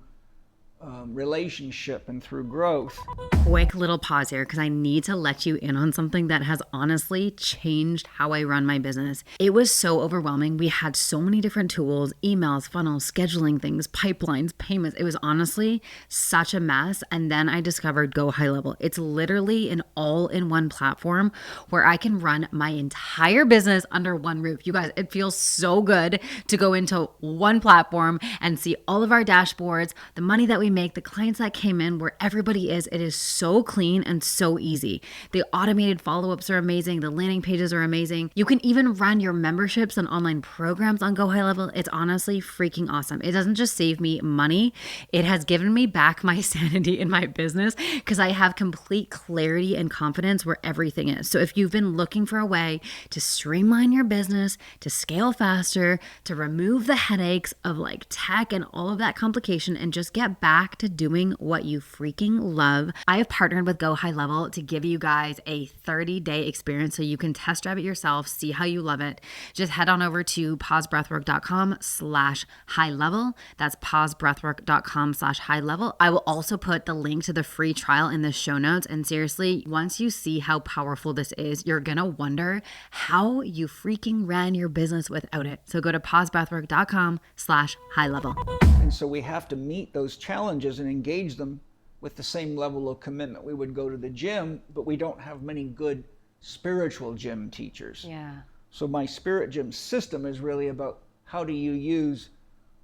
relationship and through growth. Quick little pause here because I need to let you in on something that has honestly changed how I run my business. It was so overwhelming. We had so many different tools, emails, funnels, scheduling things, pipelines, payments. It was honestly such a mess. And then I discovered Go High Level. It's literally an all-in-one platform where I can run my entire business under one roof. You guys, it feels so good to go into one platform and see all of our dashboards, the money that we make, the clients that came in, where everybody is. It is so clean and so easy. The automated follow-ups are amazing. The landing pages are amazing. You can even run your memberships and online programs on Go High Level. It's honestly freaking awesome. It doesn't just save me money. It has given me back my sanity in my business because I have complete clarity and confidence where everything is. So if you've been looking for a way to streamline your business, to scale faster, to remove the headaches of like tech and all of that complication and just get back to doing what you freaking love, I have partnered with Go High Level to give you guys a 30-day experience so you can test drive it yourself, see how you love it. Just head on over to pausebreathwork.com/high level. That's pausebreathwork.com/high level. I will also put the link to the free trial in the show notes. And seriously, once you see how powerful this is, you're going to wonder how you freaking ran your business without it. So go to pausebreathwork.com/high level. And so we have to meet those challenges and engage them with the same level of commitment. We would go to the gym, but we don't have many good spiritual gym teachers. Yeah. So my spirit gym system is really about how do you use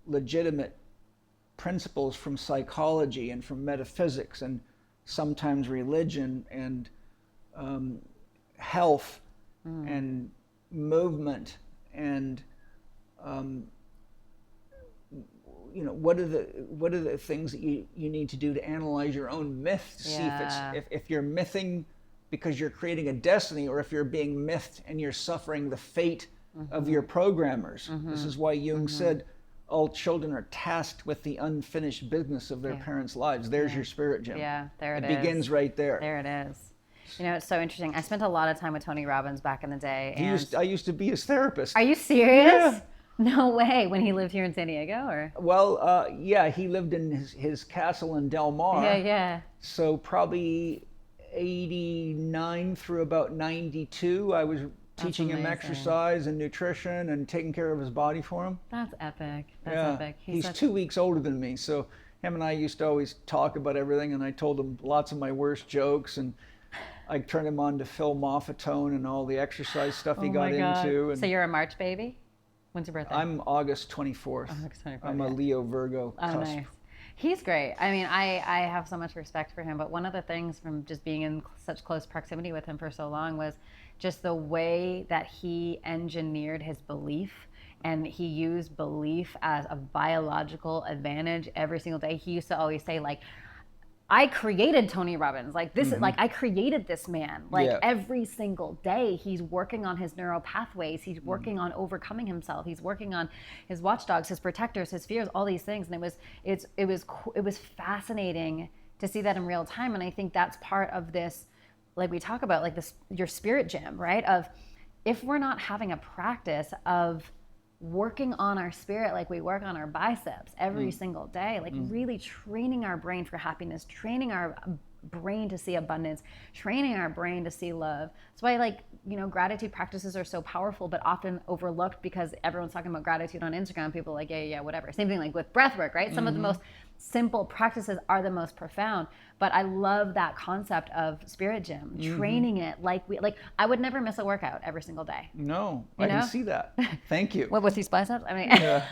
legitimate principles from psychology and from metaphysics and sometimes religion and health and movement and what are the things that you need to do to analyze your own myth to see if you're mything because you're creating a destiny, or if you're being mythed and you're suffering the fate of your programmers. This is why Jung said all children are tasked with the unfinished business of their parents' lives. There's your spirit gym. Yeah, there it is. It begins right there. There it is. It's so interesting. I spent a lot of time with Tony Robbins back in the day. I used to be his therapist. Are you serious? Yeah. No way. When he lived here in San Diego, or? Well, yeah, he lived in his castle in Del Mar. Yeah. So probably 89 through about 92, I was teaching him exercise and nutrition and taking care of his body for him. That's epic. That's epic. He's 2 weeks older than me, so him and I used to always talk about everything, and I told him lots of my worst jokes, and I turned him on to Phil Moffatone and all the exercise stuff he got into. And so you're a March baby? When's your birthday? I'm August 24th. I'm a Leo Virgo cusp. Nice. He's great. I mean, I have so much respect for him, but one of the things from just being in such close proximity with him for so long was just the way that he engineered his belief, and he used belief as a biological advantage every single day. He used to always say, like, I created Tony Robbins. Like, this is like, I created this man. Like, every single day, he's working on his neural pathways. He's working on overcoming himself. He's working on his watchdogs, his protectors, his fears, all these things. And it was fascinating to see that in real time. And I think that's part of this, like we talk about, like this, your spirit gym, right? Of if we're not having a practice of working on our spirit like we work on our biceps every single day, like really training our brain for happiness, training our brain to see abundance, training our brain to see love. That's why, like, gratitude practices are so powerful, but often overlooked because everyone's talking about gratitude on Instagram. People are like, yeah, whatever. Same thing like with breath work, right? Some of the most simple practices are the most profound. But I love that concept of spirit gym, training it like I would never miss a workout every single day. No, You I know? can see that. Thank you. What was these biceps? I mean, Yeah.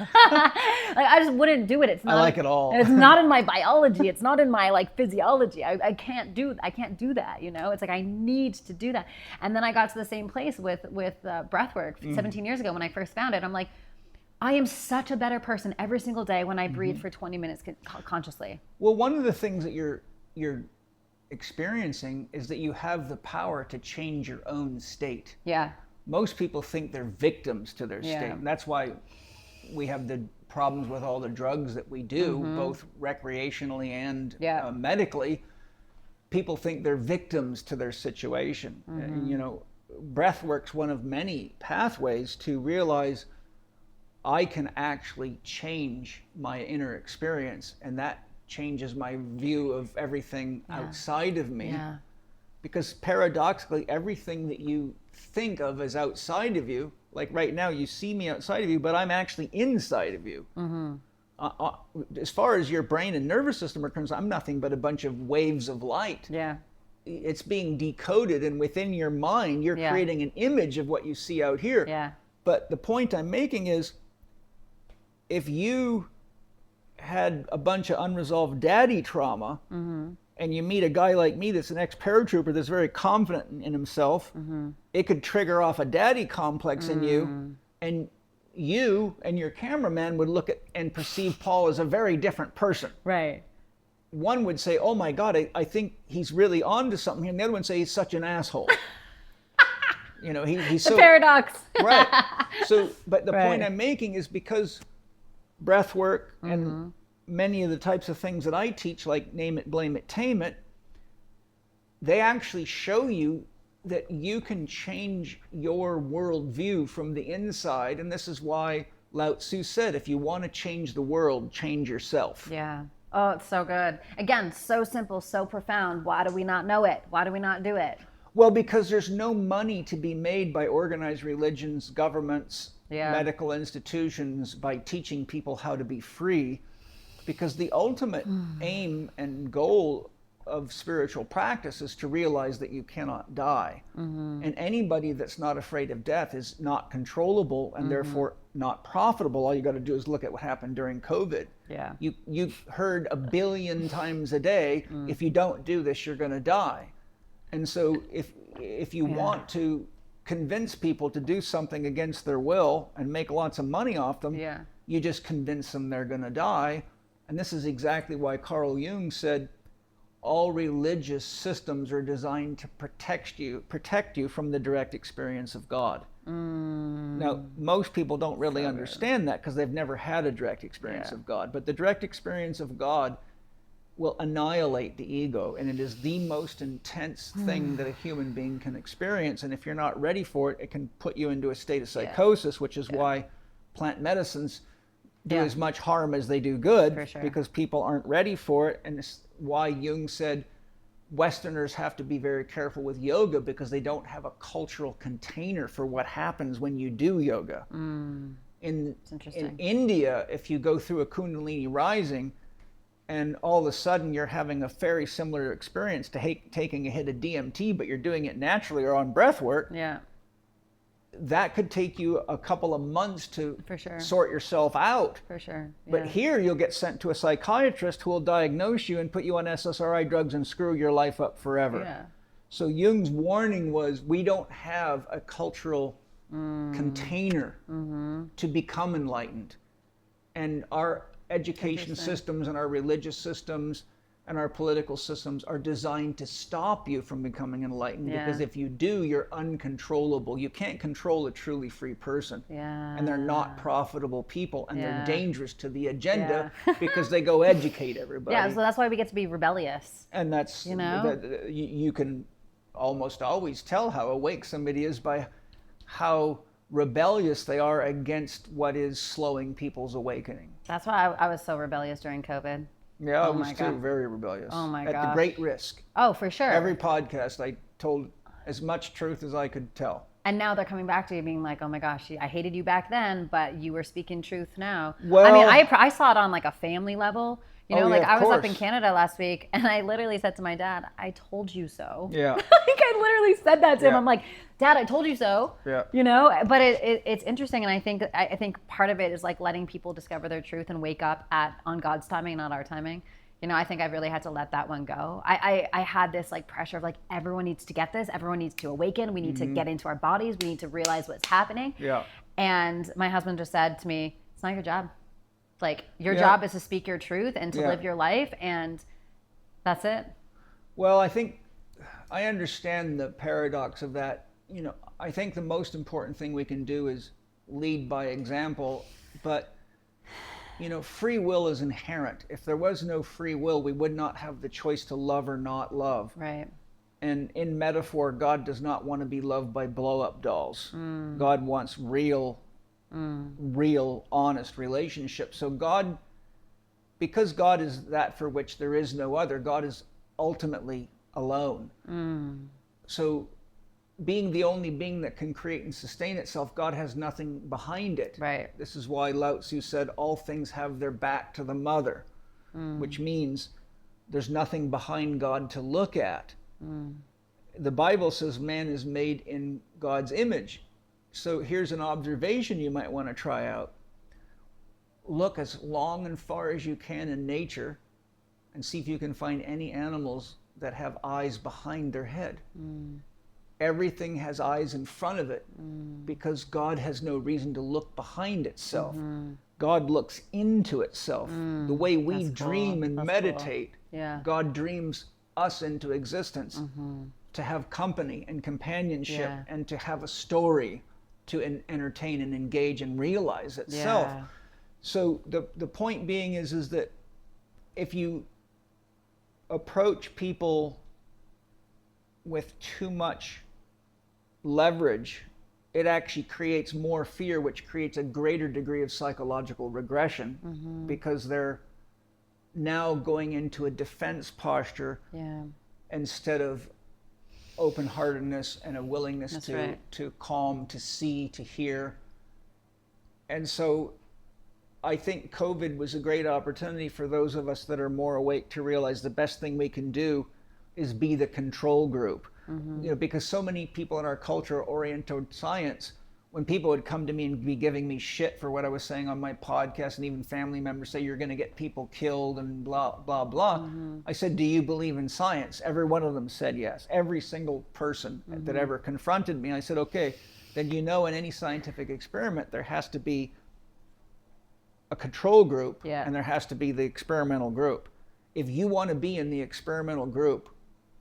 like I just wouldn't do it. It's not. I like it all. It's not in my biology. It's not in my like physiology. I can't do that. You know, it's like I need to do that. And then I got to the same place with breathwork 17 years ago when I first found it. I'm like, I am such a better person every single day when I breathe for 20 minutes consciously. Well, one of the things that you're experiencing is that you have the power to change your own state. Yeah. Most people think they're victims to their Yeah. state. And that's why we have the problems with all the drugs that we do, both recreationally and medically. People think they're victims to their situation. And, you know, breath work's one of many pathways to realize I can actually change my inner experience, and that changes my view of everything outside of me. Yeah. Because paradoxically, everything that you think of as outside of you, like right now you see me outside of you, but I'm actually inside of you. As far as your brain and nervous system are concerned, I'm nothing but a bunch of waves of light. Yeah. It's being decoded, and within your mind you're creating an image of what you see out here. Yeah. But the point I'm making is, if you had a bunch of unresolved daddy trauma, and you meet a guy like me that's an ex-paratrooper that's very confident in himself, it could trigger off a daddy complex in you, and you and your cameraman would look at and perceive Paul as a very different person. Right. One would say, oh my God, I think he's really on to something here. And the other one would say, he's such an asshole. You know, he's The so... paradox. Right. So, but the point Right. I'm making is because breath work and many of the types of things that I teach, like name it, blame it, tame it, they actually show you that you can change your worldview from the inside. And this is why Lao Tzu said, if you want to change the world, change yourself. Yeah. Oh, it's so good. Again, so simple, so profound. Why do we not know it? Why do we not do it? Well, because there's no money to be made by organized religions, governments, medical institutions by teaching people how to be free. Because the ultimate aim and goal of spiritual practice is to realize that you cannot die. And anybody that's not afraid of death is not controllable and therefore not profitable. All you got to do is look at what happened during COVID. Yeah. You've heard 1 billion times a day, if you don't do this, you're going to die. And so if you want to convince people to do something against their will and make lots of money off them, you just convince them they're going to die. And this is exactly why Carl Jung said, all religious systems are designed to protect you from the direct experience of God. Now, most people don't really understand that because they've never had a direct experience of God. But the direct experience of God will annihilate the ego, and it is the most intense thing that a human being can experience. And if you're not ready for it, it can put you into a state of psychosis, which is why plant medicines do as much harm as they do good, because people aren't ready for it. And it's why Jung said Westerners have to be very careful with yoga, because they don't have a cultural container for what happens when you do yoga. In India, if you go through a Kundalini rising and all of a sudden you're having a very similar experience to taking a hit of DMT, but you're doing it naturally or on breath work, that could take you a couple of months to sort yourself out. But here you'll get sent to a psychiatrist who will diagnose you and put you on SSRI drugs and screw your life up forever. So Jung's warning was, we don't have a cultural container to become enlightened. And our education systems and our religious systems and our political systems are designed to stop you from becoming enlightened, because if you do, you're uncontrollable. You can't control a truly free person. And they're not profitable people, and they're dangerous to the agenda because they go educate everybody. So that's why we get to be rebellious. And that's, you know, you can almost always tell how awake somebody is by how rebellious they are against what is slowing people's awakening. That's why I was so rebellious during COVID. Yeah, I was too, very rebellious. Oh my gosh. At the great risk. Oh, for sure. Every podcast I told as much truth as I could tell. And now they're coming back to you being like, oh my gosh, I hated you back then, but you were speaking truth now. Well, I mean, I saw it on like a family level. You know, Oh, yeah, like of I was up course. in Canada last week and I literally said to my dad, I told you so. Yeah. Like I literally said that to him. Yeah. I'm like, Dad, I told you so. Yeah. You know, but it's interesting. And I think part of it is like letting people discover their truth and wake up on God's timing, not our timing. You know, I think I've really had to let that one go. I had this like pressure of like, everyone needs to get this. Everyone needs to awaken. We need to get into our bodies. We need to realize what's happening. Yeah. And my husband just said to me, it's not your job. Like your Yeah. job is to speak your truth and to Yeah. live your life, and that's it. Well, I think I understand the paradox of that. You know, I think the most important thing we can do is lead by example, but you know, free will is inherent. If there was no free will, we would not have the choice to love or not love. Right. And in metaphor, God does not want to be loved by blow-up dolls. God wants real, honest relationships. So God, because God is that for which there is no other, God is ultimately alone. So being the only being that can create and sustain itself, God has nothing behind it. Right. This is why Lao Tzu said, all things have their back to the mother, which means there's nothing behind God to look at. The Bible says man is made in God's image. So here's an observation you might want to try out. Look as long and far as you can in nature and see if you can find any animals that have eyes behind their head. Everything has eyes in front of it because God has no reason to look behind itself. God looks into itself. The way we That's dream cool. and That's meditate, Yeah. God dreams us into existence to have company and companionship Yeah. and to have a story to entertain and engage and realize itself. Yeah. So the point being is that if you approach people with too much leverage, it actually creates more fear, which creates a greater degree of psychological regression because they're now going into a defense posture Yeah. instead of open-heartedness and a willingness That's to right. to calm, to see, to hear. And so I think COVID was a great opportunity for those of us that are more awake to realize the best thing we can do is be the control group. You know, because so many people in our culture are oriented toward science. When people would come to me and be giving me shit for what I was saying on my podcast, and even family members say you're going to get people killed and blah, blah, blah. I said, do you believe in science? Every one of them said yes. Every single person that ever confronted me, I said, okay, then you know in any scientific experiment there has to be a control group and there has to be the experimental group. If you want to be in the experimental group,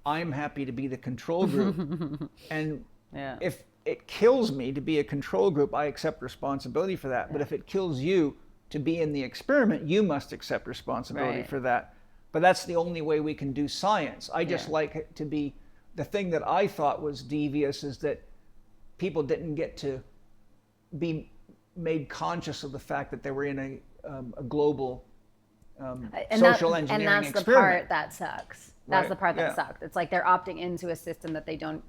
I'm happy to be the control group. And if it kills me to be a control group, I accept responsibility for that. But if it kills you to be in the experiment, you must accept responsibility for that. But that's the only way we can do science. I just like it to be, the thing that I thought was devious is that people didn't get to be made conscious of the fact that they were in a global social engineering And that's experiment. the part that sucks. That's Right. the part that Yeah. sucked. It's like they're opting into a system that they don't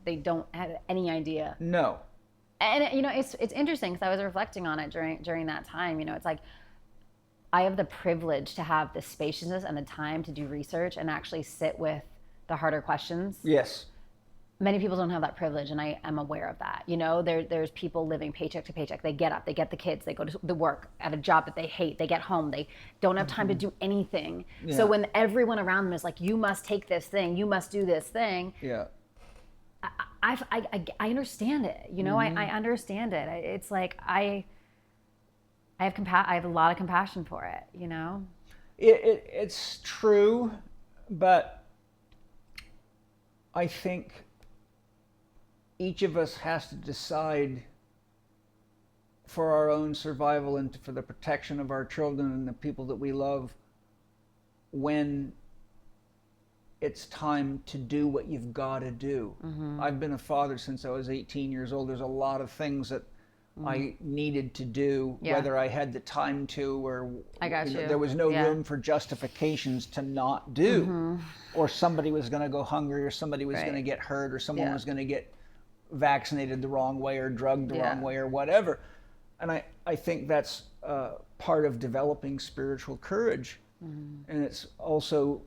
have any idea. No. And you know, it's interesting because I was reflecting on it during that time. You know, it's like I have the privilege to have the spaciousness and the time to do research and actually sit with the harder questions. Yes. Many people don't have that privilege, and I am aware of that. You know, there's people living paycheck to paycheck. They get up, they get the kids, they go to the work at a job that they hate. They get home, they don't have time to do anything. Yeah. So when everyone around them is like, "You must take this thing, you must do this thing," Yeah. I understand it. You know, I understand it. It's like I have a lot of compassion for it. You know. It's true, but I think each of us has to decide for our own survival and for the protection of our children and the people that we love when it's time to do what you've got to do. I've been a father since I was 18 years old. There's a lot of things that I needed to do, whether I had the time to or there was no room for justifications to not do, or somebody was going to go hungry, or somebody was going to get hurt, or someone was going to get vaccinated the wrong way or drugged the wrong way or whatever. And I think that's part of developing spiritual courage And it's also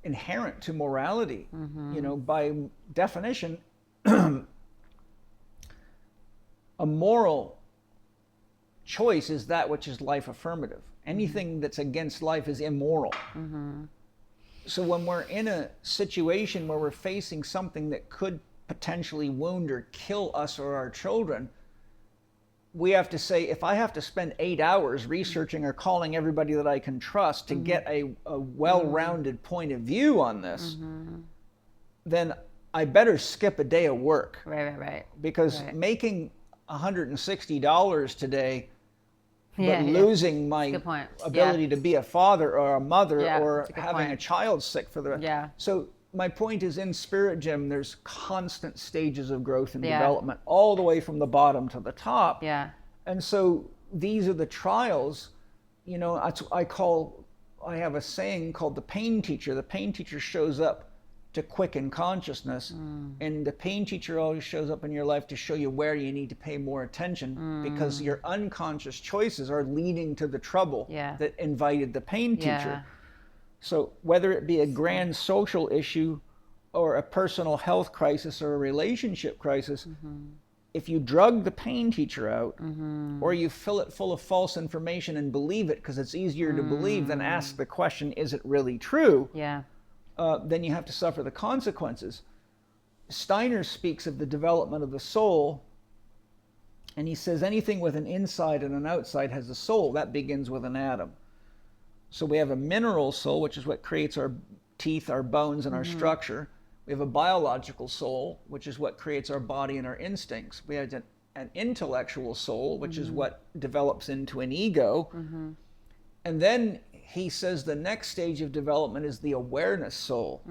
inherent to morality. By definition, a moral choice is that which is life affirmative. Anything that's against life is immoral. So when we're in a situation where we're facing something that could potentially wound or kill us or our children, we have to say, if I have to spend 8 hours researching or calling everybody that I can trust to get a well-rounded point of view on this, then I better skip a day of work. Right. Because making $160 today, but losing my ability to be a father or a mother or having a child sick for the... So my point is, in Spirit Gym, there's constant stages of growth and development, all the way from the bottom to the top. And so these are the trials. I have a saying called the pain teacher. The pain teacher shows up to quicken consciousness, and the pain teacher always shows up in your life to show you where you need to pay more attention, because your unconscious choices are leading to the trouble that invited the pain teacher. So whether it be a grand social issue or a personal health crisis or a relationship crisis, if you drug the pain teacher out, or you fill it full of false information and believe it because it's easier to believe than ask the question, is it really true? Then you have to suffer the consequences. Steiner speaks of the development of the soul, and he says anything with an inside and an outside has a soul. That begins with an atom. So we have a mineral soul, which is what creates our teeth, our bones, and our structure. We have a biological soul, which is what creates our body and our instincts. We have an intellectual soul, which is what develops into an ego. And then he says the next stage of development is the awareness soul.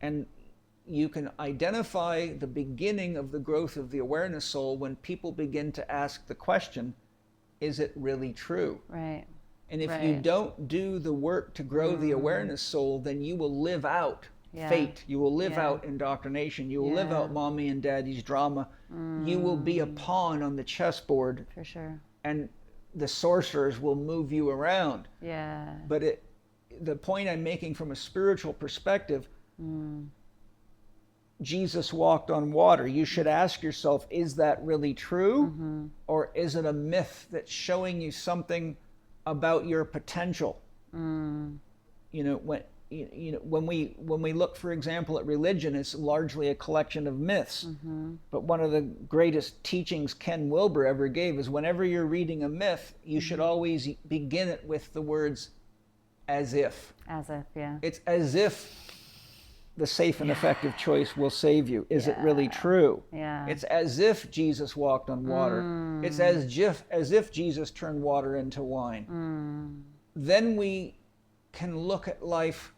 And you can identify the beginning of the growth of the awareness soul when people begin to ask the question, is it really true? And if you don't do the work to grow the awareness soul, then you will live out fate. You will live out indoctrination. You will live out mommy and daddy's drama. You will be a pawn on the chessboard. For sure. And the sorcerers will move you around. But the point I'm making from a spiritual perspective, Jesus walked on water. You should ask yourself, is that really true? Or is it a myth that's showing you something about your potential? When we look, for example, at religion, it's largely a collection of myths. But one of the greatest teachings Ken Wilber ever gave is whenever you're reading a myth, you should always begin it with the words, as if. As if, It's as if the safe and effective choice will save you. Is it really true? It's as if Jesus walked on water. It's as if Jesus turned water into wine. Then we can look at life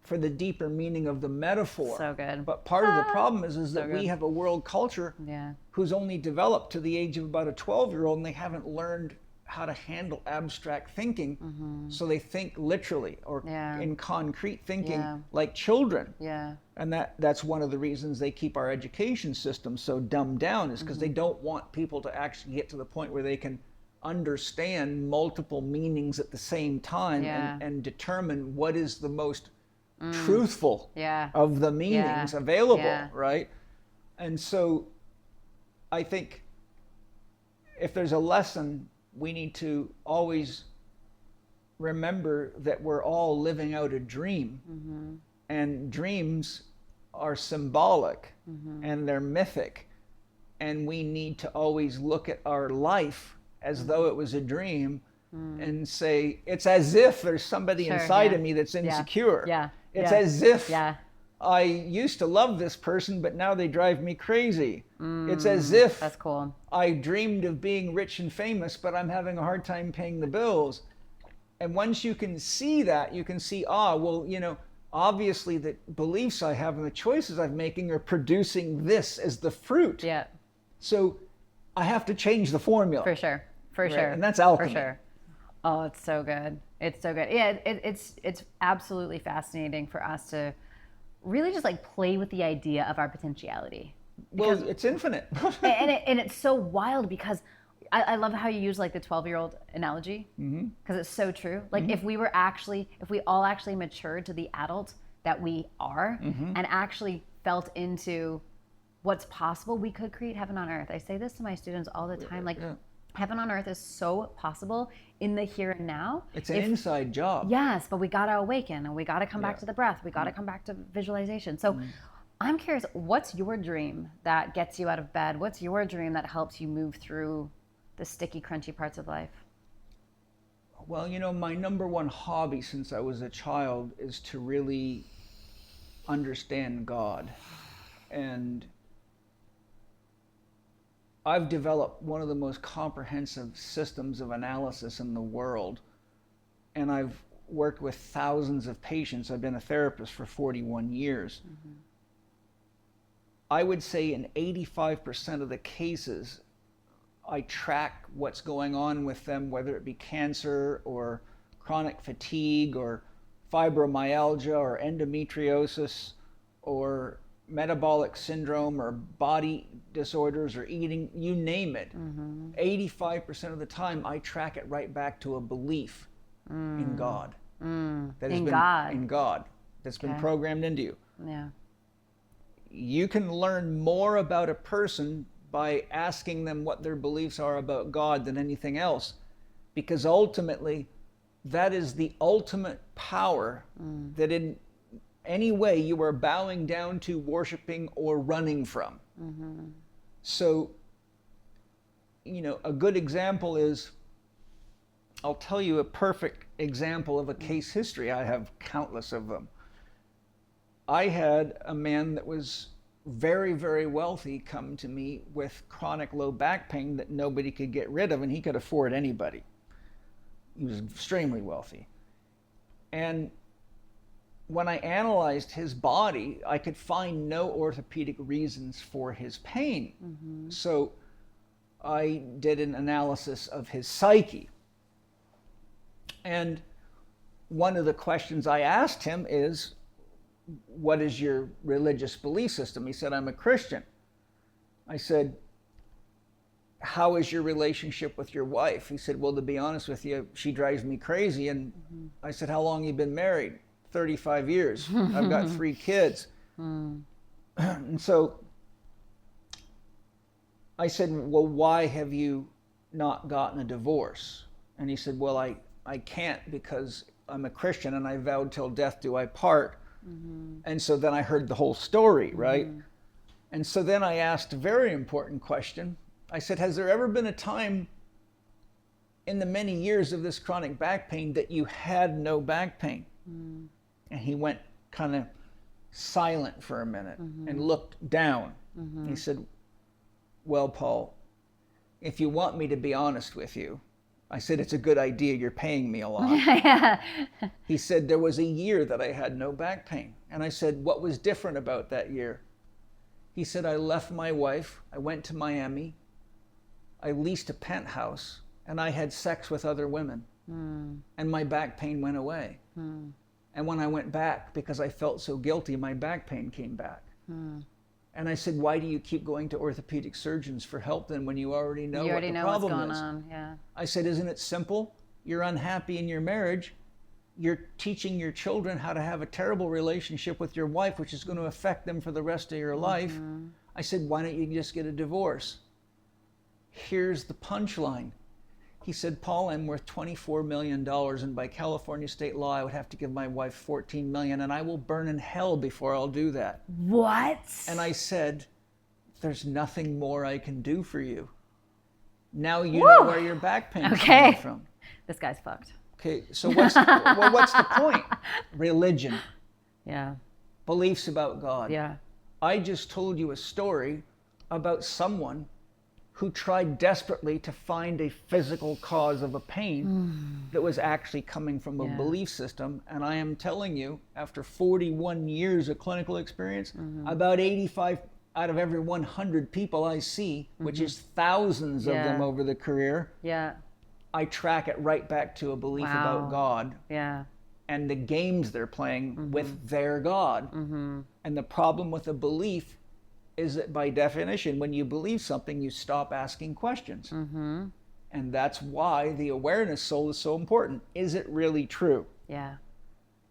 for the deeper meaning of the metaphor. So good. But part of the problem is that we have a world culture who's only developed to the age of about a 12-year-old, and they haven't learned how to handle abstract thinking. So they think literally or in concrete thinking like children. And that's one of the reasons they keep our education system so dumbed down, is because they don't want people to actually get to the point where they can understand multiple meanings at the same time and determine what is the most truthful of the meanings available, right? And so I think if there's a lesson, we need to always remember that we're all living out a dream. And dreams are symbolic and they're mythic. And we need to always look at our life as though it was a dream and say, it's as if there's somebody inside of me that's insecure. It's as if I used to love this person, but now they drive me crazy. It's as if that's cool. I dreamed of being rich and famous, but I'm having a hard time paying the bills. And once you can see that, you can see, obviously the beliefs I have and the choices I'm making are producing this as the fruit. So I have to change the formula. For sure. And that's alchemy. For sure. Oh, it's so good. It's so good. Yeah, it's absolutely fascinating for us to really just like play with the idea of our potentiality. Well, it's infinite. and it's so wild because I love how you use like the 12-year-old analogy, because it's so true. Like if we all actually matured to the adult that we are, and actually felt into what's possible, we could create heaven on earth. I say this to my students all the time, like heaven on earth is so possible in the here and now. It's an inside job. Yes, but we got to awaken, and we got to come back to the breath. We got to come back to visualization. So I'm curious, what's your dream that gets you out of bed? What's your dream that helps you move through the sticky, crunchy parts of life? Well, you know, my number one hobby since I was a child is to really understand God. And I've developed one of the most comprehensive systems of analysis in the world. And I've worked with thousands of patients. I've been a therapist for 41 years. I would say in 85% of the cases, I track what's going on with them, whether it be cancer or chronic fatigue or fibromyalgia or endometriosis or metabolic syndrome or body disorders or eating, you name it. 85% of the time, I track it right back to a belief in God. In God. That's been programmed into you. Yeah. You can learn more about a person by asking them what their beliefs are about God than anything else, because ultimately that is the ultimate power that in any way you are bowing down to, worshiping, or running from. So, you know, a good example is, I'll tell you a perfect example of a case history. I have countless of them. I had a man that was very, very wealthy come to me with chronic low back pain that nobody could get rid of, and he could afford anybody. He was extremely wealthy. And when I analyzed his body, I could find no orthopedic reasons for his pain. So I did an analysis of his psyche. And one of the questions I asked him is, what is your religious belief system? He said, I'm a Christian. I said, how is your relationship with your wife? He said, well, to be honest with you, she drives me crazy. And I said, how long have you been married? 35 years. I've got 3 kids. And so I said, well, why have you not gotten a divorce? And he said, well, I can't because I'm a Christian and I vowed till death do I part. And so then I heard the whole story, right? And so then I asked a very important question. I said, has there ever been a time in the many years of this chronic back pain that you had no back pain? And he went kind of silent for a minute and looked down. He said, well, Paul, if you want me to be honest with you, I said, it's a good idea, you're paying me a lot. He said, there was a year that I had no back pain. And I said, what was different about that year? He said, I left my wife, I went to Miami, I leased a penthouse, and I had sex with other women. And my back pain went away. And when I went back, because I felt so guilty, my back pain came back. And I said, why do you keep going to orthopedic surgeons for help then when you already know what the problem is? What's going on. Yeah. I said, isn't it simple? You're unhappy in your marriage. You're teaching your children how to have a terrible relationship with your wife, which is going to affect them for the rest of your life. I said, why don't you just get a divorce? Here's the punchline. He said, Paul, I'm worth $24 million, and by California state law, I would have to give my wife $14 million, and I will burn in hell before I'll do that. What? And I said, there's nothing more I can do for you. Now you know where your back pain is coming from. This guy's fucked. Okay, so what's the point? Religion. Yeah. Beliefs about God. Yeah. I just told you a story about someone who tried desperately to find a physical cause of a pain that was actually coming from a belief system. And I am telling you, after 41 years of clinical experience, about 85 out of every 100 people I see, which is thousands of them over the career, I track it right back to a belief about God and the games they're playing with their God. And the problem with a belief is that by definition, when you believe something, you stop asking questions. And that's why the awareness soul is so important. Is it really true? Yeah.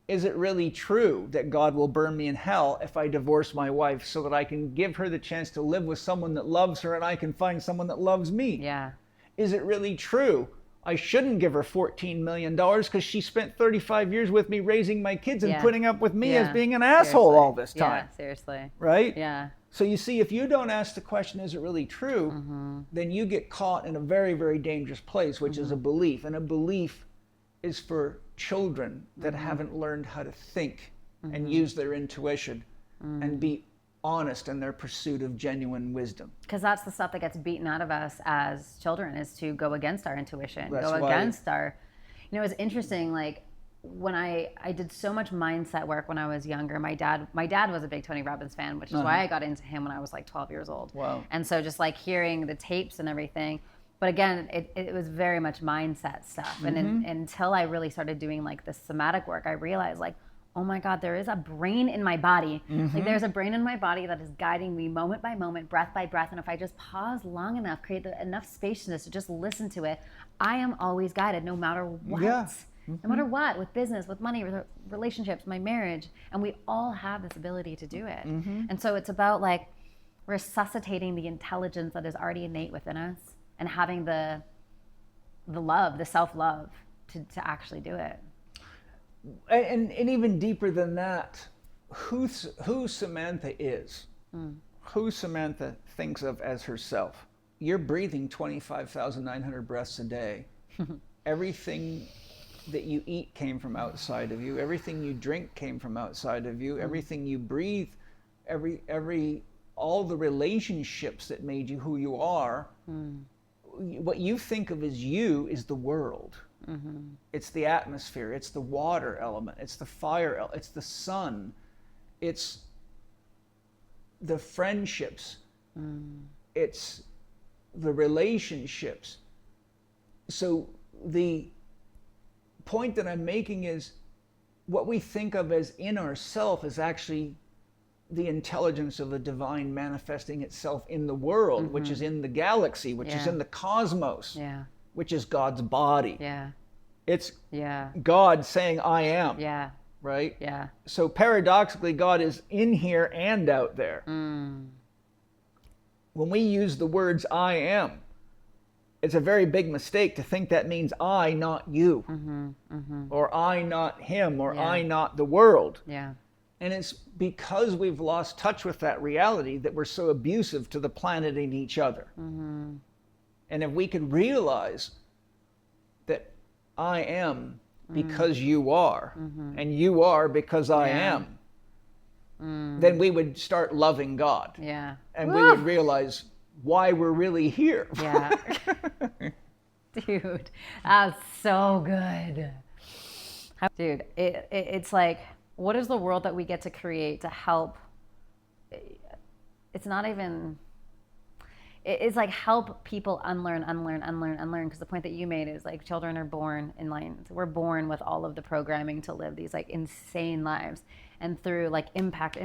Is it really true that God will burn me in hell if I divorce my wife so that I can give her the chance to live with someone that loves her and I can find someone that loves me? Yeah. Is it really true I shouldn't give her $14 million because she spent 35 years with me raising my kids and putting up with me as being an asshole all this time? Yeah, seriously. Right? Yeah. So you see, if you don't ask the question, is it really true, then you get caught in a very, very dangerous place, which is a belief. And a belief is for children that haven't learned how to think and use their intuition and be honest in their pursuit of genuine wisdom. Because that's the stuff that gets beaten out of us as children, is to go against our intuition, That's go why- against our, you know, it's interesting, like when I did so much mindset work when I was younger. My dad was a big Tony Robbins fan, which is why I got into him when I was like 12 years old. Wow. And so just like hearing the tapes and everything, but again, it was very much mindset stuff. And until I really started doing like the somatic work, I realized like, oh my God, there is a brain in my body. Like there's a brain in my body that is guiding me moment by moment, breath by breath. And if I just pause long enough, create enough spaciousness to just listen to it, I am always guided no matter what. Yeah. No matter what, with business, with money, with relationships, my marriage. And we all have this ability to do it. And so it's about like resuscitating the intelligence that is already innate within us and having the love, the self-love to actually do it. And even deeper than that, who Samantha is, who Samantha thinks of as herself. You're breathing 25,900 breaths a day. Everything that you eat came from outside of you. Everything you drink came from outside of you. Everything you breathe, all the relationships that made you who you are, what you think of as you is the world. It's the atmosphere, it's the water element, it's the fire element, it's the sun, it's the friendships, it's the relationships. So the point that I'm making is what we think of as in ourself is actually the intelligence of the divine manifesting itself in the world, which is in the galaxy, which is in the cosmos, which is God's body. It's God saying, I am. Right? So paradoxically, God is in here and out there. When we use the words I am, it's a very big mistake to think that means I, not you, or I, not him, or I, not the world. And it's because we've lost touch with that reality that we're so abusive to the planet and each other. And if we could realize that I am because you are, and you are because I am, then we would start loving God. And we would realize why we're really here. Dude, that's so good. Dude, it's like, what is the world that we get to create to help? It's not even, it's like help people unlearn, because the point that you made is like children are born in lines. We're born with all of the programming to live these like insane lives. And through like impact,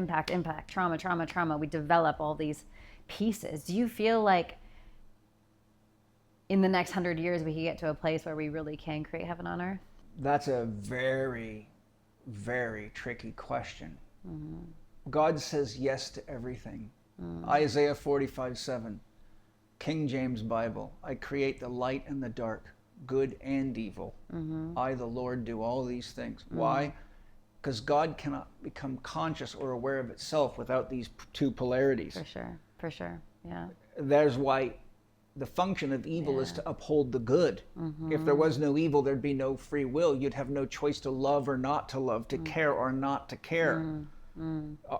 trauma, we develop all these pieces. Do you feel like in the next 100 years we can get to a place where we really can create heaven on earth? That's a very, very tricky question. God says yes to everything. Isaiah 45:7, King James Bible. I create the light and the dark, good and evil. I, the Lord, do all these things. Why? Because God cannot become conscious or aware of itself without these two polarities. For sure. There's why the function of evil is to uphold the good. If there was no evil, there'd be no free will. You'd have no choice to love or not to love, to care or not to care.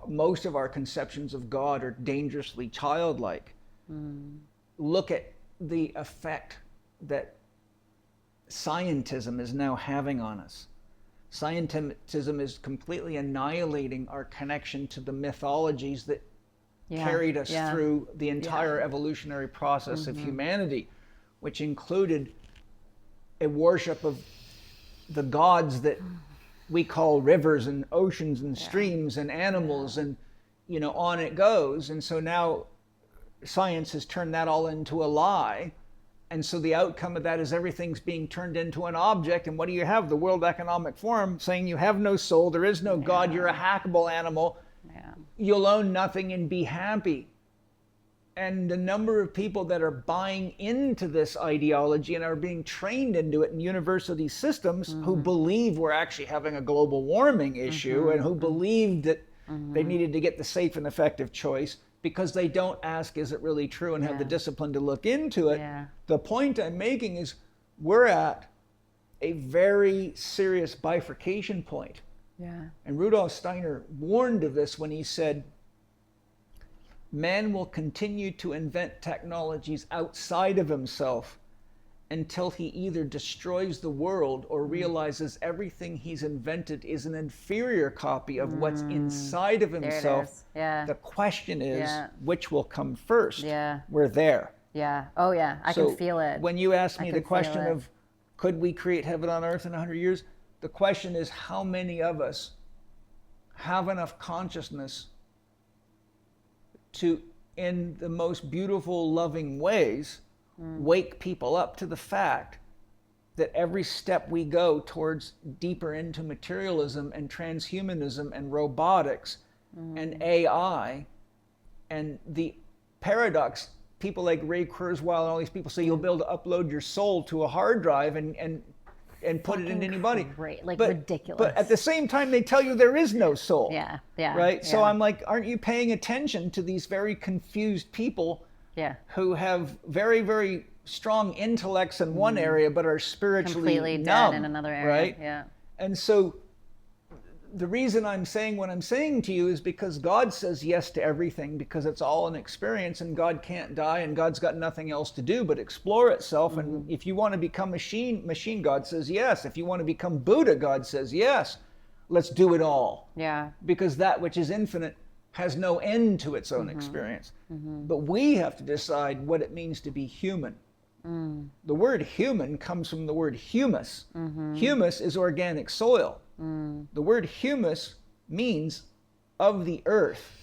Most of our conceptions of God are dangerously childlike. Look at the effect that scientism is now having on us. Scientism is completely annihilating our connection to the mythologies that carried us through the entire evolutionary process of humanity, which included a worship of the gods that we call rivers and oceans and streams and animals, and on it goes. And so now science has turned that all into a lie, And so the outcome of that is everything's being turned into an object. And what do you have? The World Economic Forum saying you have no soul, there is no God, you're a hackable animal, you'll own nothing and be happy. And the number of people that are buying into this ideology and are being trained into it in university systems who believe we're actually having a global warming issue and who believe that they needed to get the safe and effective choice because they don't ask, is it really true, and have the discipline to look into it. The point I'm making is we're at a very serious bifurcation point. And Rudolf Steiner warned of this when he said, man will continue to invent technologies outside of himself until he either destroys the world or realizes everything he's invented is an inferior copy of what's inside of himself. The question is, which will come first? We're there. Oh yeah, I can feel it. When you ask me the question of, could we create heaven on earth in 100 years? The question is, how many of us have enough consciousness to, in the most beautiful, loving ways, wake people up to the fact that every step we go towards deeper into materialism and transhumanism and robotics and AI and the paradox, people like Ray Kurzweil and all these people say you'll be able to upload your soul to a hard drive and put it in anybody. Great, like ridiculous. But at the same time, they tell you there is no soul. Right? So I'm like, aren't you paying attention to these very confused people who have very, very strong intellects in one area, but are spiritually completely numb, dead in another area? Right? And so the reason I'm saying what I'm saying to you is because God says yes to everything, because it's all an experience, and God can't die, and God's got nothing else to do but explore itself. And if you want to become machine, God says yes. If you want to become Buddha, God says yes. Let's do it all. Because that which is infinite has no end to its own experience. But we have to decide what it means to be human. The word human comes from the word humus. Humus is organic soil. The word humus means of the earth.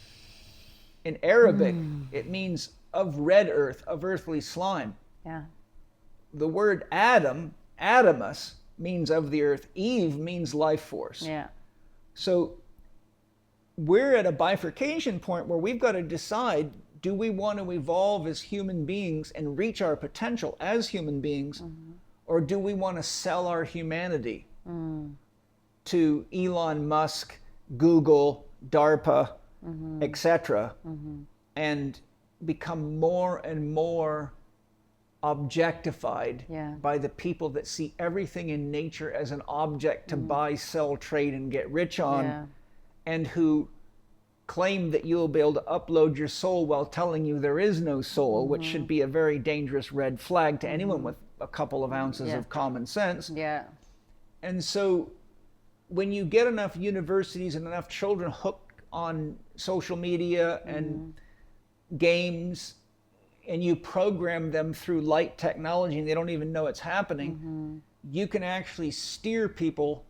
In Arabic, it means of red earth, of earthly slime. The word Adam, Adamus, means of the earth. Eve means life force. So we're at a bifurcation point where we've got to decide, do we want to evolve as human beings and reach our potential as human beings, or do we want to sell our humanity to Elon Musk, Google, DARPA, etc., and become more and more objectified by the people that see everything in nature as an object to buy, sell, trade, and get rich on, and who claim that you'll be able to upload your soul while telling you there is no soul, which should be a very dangerous red flag to anyone with a couple of ounces of common sense. And so when you get enough universities and enough children hooked on social media and games, and you program them through light technology and they don't even know it's happening, you can actually steer people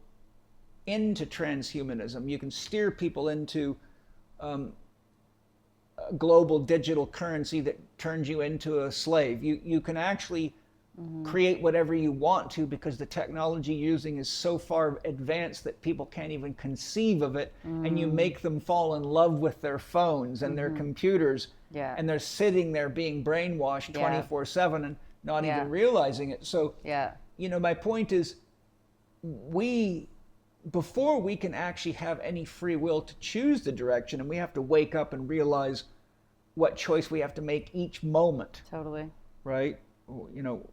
into transhumanism. You can steer people into a global digital currency that turns you into a slave. You can actually create whatever you want to, because the technology you're using is so far advanced that people can't even conceive of it, and you make them fall in love with their phones and their computers, and they're sitting there being brainwashed 24/7 and not even realizing it. So you know, my point is, before we can actually have any free will to choose the direction, and we have to wake up and realize what choice we have to make each moment. Right? You know,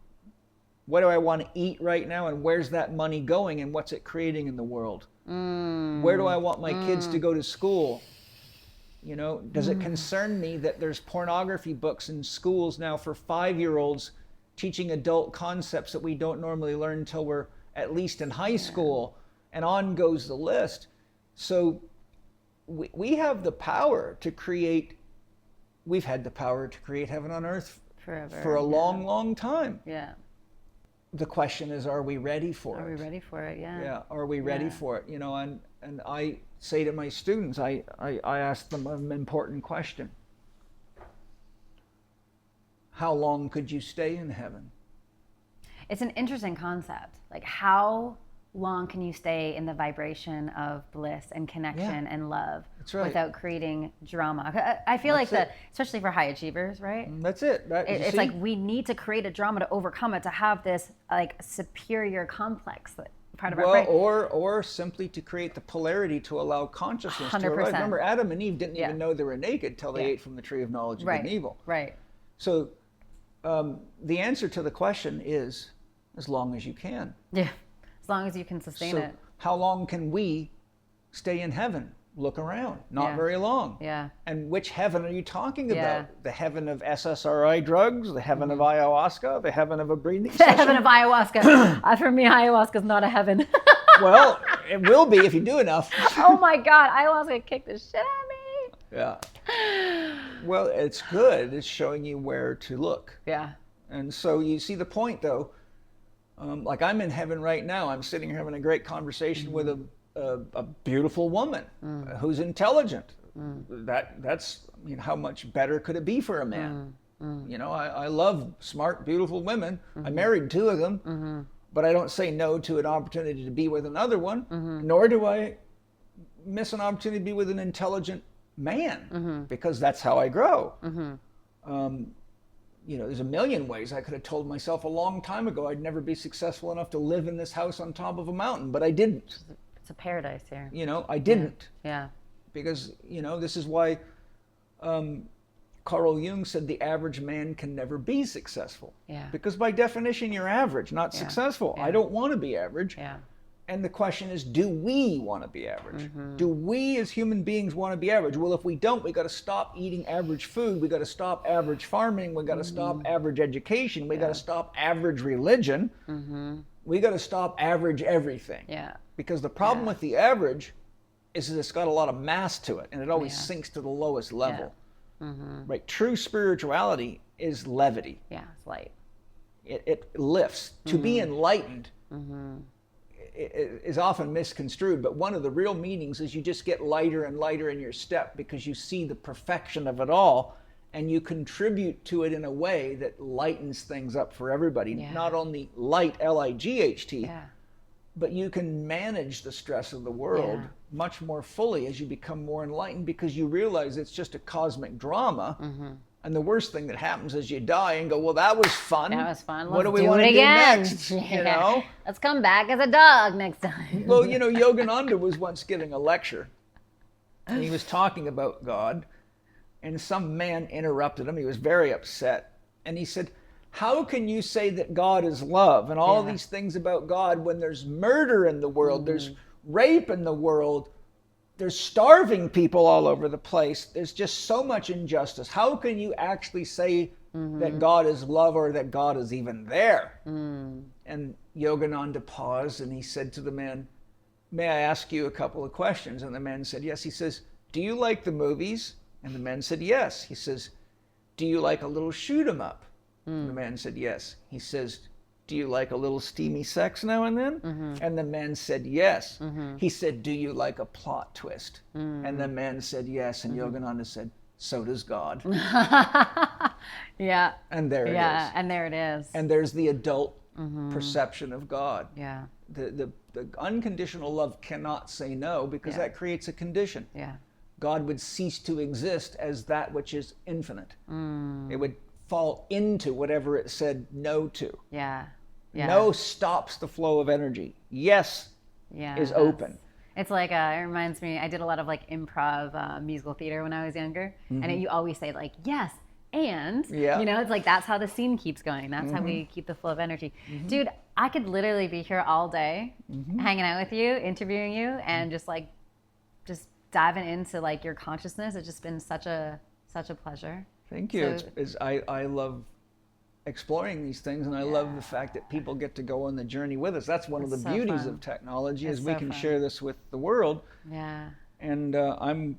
what do I want to eat right now, and where's that money going, and what's it creating in the world? Where do I want my kids to go to school? You know, does it concern me that there's pornography books in schools now for 5-year-olds teaching adult concepts that we don't normally learn until we're at least in high school? And on goes the list. So we have the power to create, we've had the power to create heaven on earth forever, for a long, long time. The question is, are we ready for it? Are we ready for it? Are we ready for it? You know, and I say to my students, I ask them an important question. How long could you stay in heaven? It's an interesting concept. Like, how long can you stay in the vibration of bliss and connection and love without creating drama? I feel like that, especially for high achievers, right? That's it. It's like we need to create a drama to overcome it, to have this like superior complex that part of our brain. Or simply to create the polarity to allow consciousness 100%. to arise. Remember, Adam and Eve didn't even know they were naked till they ate from the tree of knowledge of good and evil. Right. So the answer to the question is as long as you can. Yeah. As long as you can sustain it. How long can we stay in heaven? Look around. Not very long. Yeah. And which heaven are you talking about? The heaven of SSRI drugs, the heaven of ayahuasca, the heaven of a breathing The session? heaven of ayahuasca. For me, ayahuasca is not a heaven. Well, it will be if you do enough. Oh my God, ayahuasca kicked the shit out of me. Yeah. Well, it's good. It's showing you where to look. Yeah. And so you see the point, though. Like I'm in heaven right now. I'm sitting here having a great conversation with a beautiful woman who's intelligent. That's how much better could it be for a man? You know, I love smart, beautiful women. I married 2 of them, but I don't say no to an opportunity to be with another one, nor do I miss an opportunity to be with an intelligent man, because that's how I grow. You know, there's a million ways I could have told myself a long time ago I'd never be successful enough to live in this house on top of a mountain, but I didn't. It's a paradise here. You know, I didn't. Yeah. Because, you know, this is why Carl Jung said the average man can never be successful. Yeah. Because by definition, you're average, not successful. I don't want to be average. Yeah. And the question is, do we want to be average? Do we as human beings want to be average? Well, if we don't, we got to stop eating average food. We got to stop average farming. We got to stop average education. We got to stop average religion. We got to stop average everything. Yeah. Because the problem with the average is that it's got a lot of mass to it, and it always sinks to the lowest level. Right? True spirituality is levity. Yeah, it's light. It lifts. To be enlightened is often misconstrued, but one of the real meanings is you just get lighter and lighter in your step because you see the perfection of it all, and you contribute to it in a way that lightens things up for everybody. Not only light, L-I-G-H-T, but you can manage the stress of the world much more fully as you become more enlightened, because you realize it's just a cosmic drama. And the worst thing that happens is you die and go, well, that was fun. That was fun. What do Let's we want to do again. next? You know? Let's come back as a dog next time. Well, you know, Yogananda was once giving a lecture, and he was talking about God, and some man interrupted him. He was very upset. And he said, how can you say that God is love and all these things about God when there's murder in the world, there's rape in the world, there's starving people all over the place, there's just so much injustice. How can you actually say that God is love or that God is even there? And Yogananda paused and he said to the man, may I ask you a couple of questions? And the man said, yes. He says, do you like the movies? And the man said, yes. He says, do you like a little shoot 'em up? And the man said, yes. He says, do you like a little steamy sex now and then? And the man said, yes. He said, do you like a plot twist? And the man said, yes. And Yogananda said, so does God. Yeah. And there it is. Yeah, and there it is. And there's the adult perception of God. Yeah. The unconditional love cannot say no, because that creates a condition. Yeah. God would cease to exist as that which is infinite. It would fall into whatever it said no to. Yeah. No stops the flow of energy. Yes is open. It's like, it reminds me, I did a lot of like improv musical theater when I was younger. And you always say like, yes, and, you know, it's like, that's how the scene keeps going. That's how we keep the flow of energy. Dude, I could literally be here all day hanging out with you, interviewing you, and just diving into like your consciousness. It's just been such a pleasure. Thank you. So, I love exploring these things, and I love the fact that people get to go on the journey with us. That's one of the beauties of technology, is we can share this with the world. Yeah. And I'm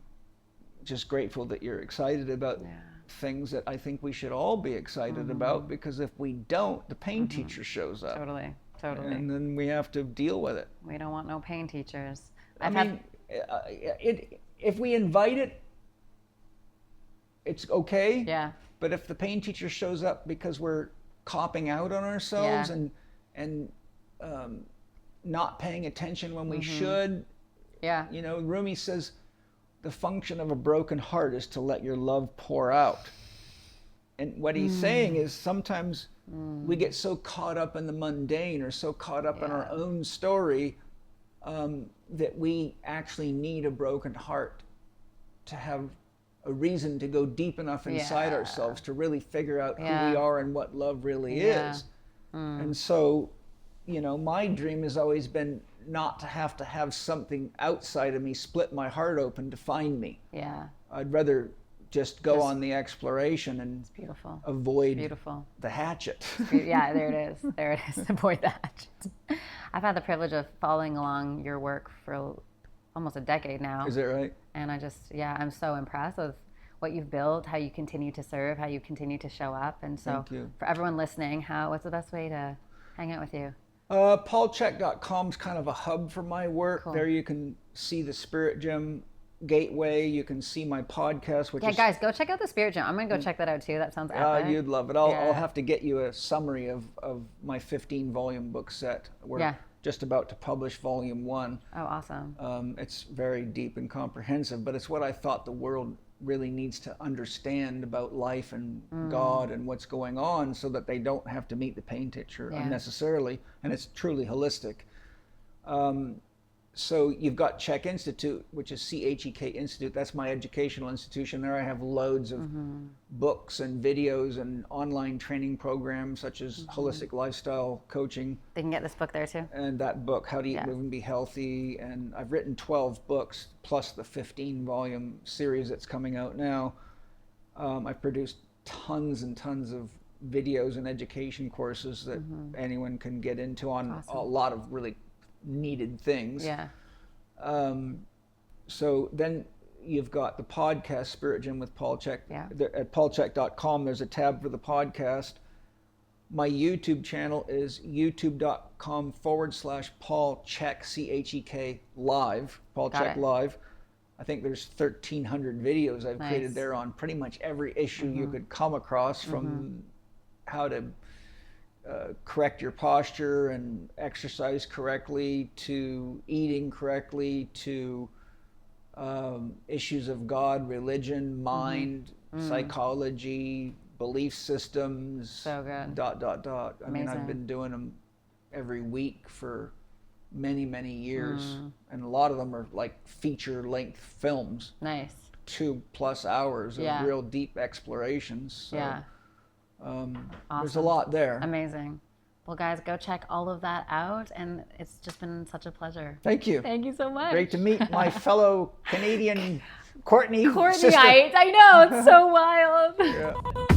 just grateful that you're excited about things that I think we should all be excited about, because if we don't, the pain teacher shows up. Totally. And then we have to deal with it. We don't want no pain teachers. If we invite it, it's okay. Yeah. But if the pain teacher shows up because we're copping out on ourselves and and not paying attention when we should. Yeah. You know, Rumi says the function of a broken heart is to let your love pour out. And what he's saying is sometimes we get so caught up in the mundane or so caught up in our own story that we actually need a broken heart to have a reason to go deep enough inside ourselves to really figure out who we are and what love really is. And so, you know, my dream has always been not to have something outside of me split my heart open to find me. Yeah. I'd rather just go on the exploration and avoid the hatchet. Yeah, there it is. There it is. Avoid the hatchet. I've had the privilege of following along your work for almost a decade now. Is that right? And I just, I'm so impressed with what you've built, how you continue to serve, how you continue to show up. And so for everyone listening, what's the best way to hang out with you? PaulChek.com is kind of a hub for my work. Cool. There you can see the Spirit Gym gateway. You can see my podcast, which is... guys, go check out the Spirit Gym. I'm going to go check that out too. That sounds epic. You'd love it. I'll have to get you a summary of my 15-volume book set. We're just about to publish volume 1. Oh, awesome. It's very deep and comprehensive, but it's what I thought the world really needs to understand about life and God and what's going on, so that they don't have to meet the pain picture unnecessarily, and it's truly holistic. So you've got Chek Institute, which is Chek Institute. That's my educational institution. There I have loads of books and videos and online training programs, such as holistic lifestyle coaching. They can get this book there too. And that book, How to Eat, Move, and Be Healthy. And I've written 12 books, plus the 15-volume series that's coming out now. I've produced tons and tons of videos and education courses that anyone can get into on a lot of really needed things. So then you've got the podcast Spirit Gym with Paul Chek. At paulchek.com there's a tab for the podcast. My YouTube channel is youtube.com/Paul Chek, Chek live, Paul Chek live. I think there's 1,300 videos I've created there on pretty much every issue you could come across, from how to correct your posture and exercise correctly, to eating correctly, to issues of God, religion, mind, psychology, belief systems. So good. ... I mean, I've been doing them every week for many, many years, and a lot of them are like feature-length films. 2+ hours of real deep explorations. So, awesome. There's a lot there. Amazing. Well, guys, go check all of that out, and it's just been such a pleasure. Thank you. Thank you so much. Great to meet my fellow Canadian Courtney. Courtneyite. I know, it's so wild.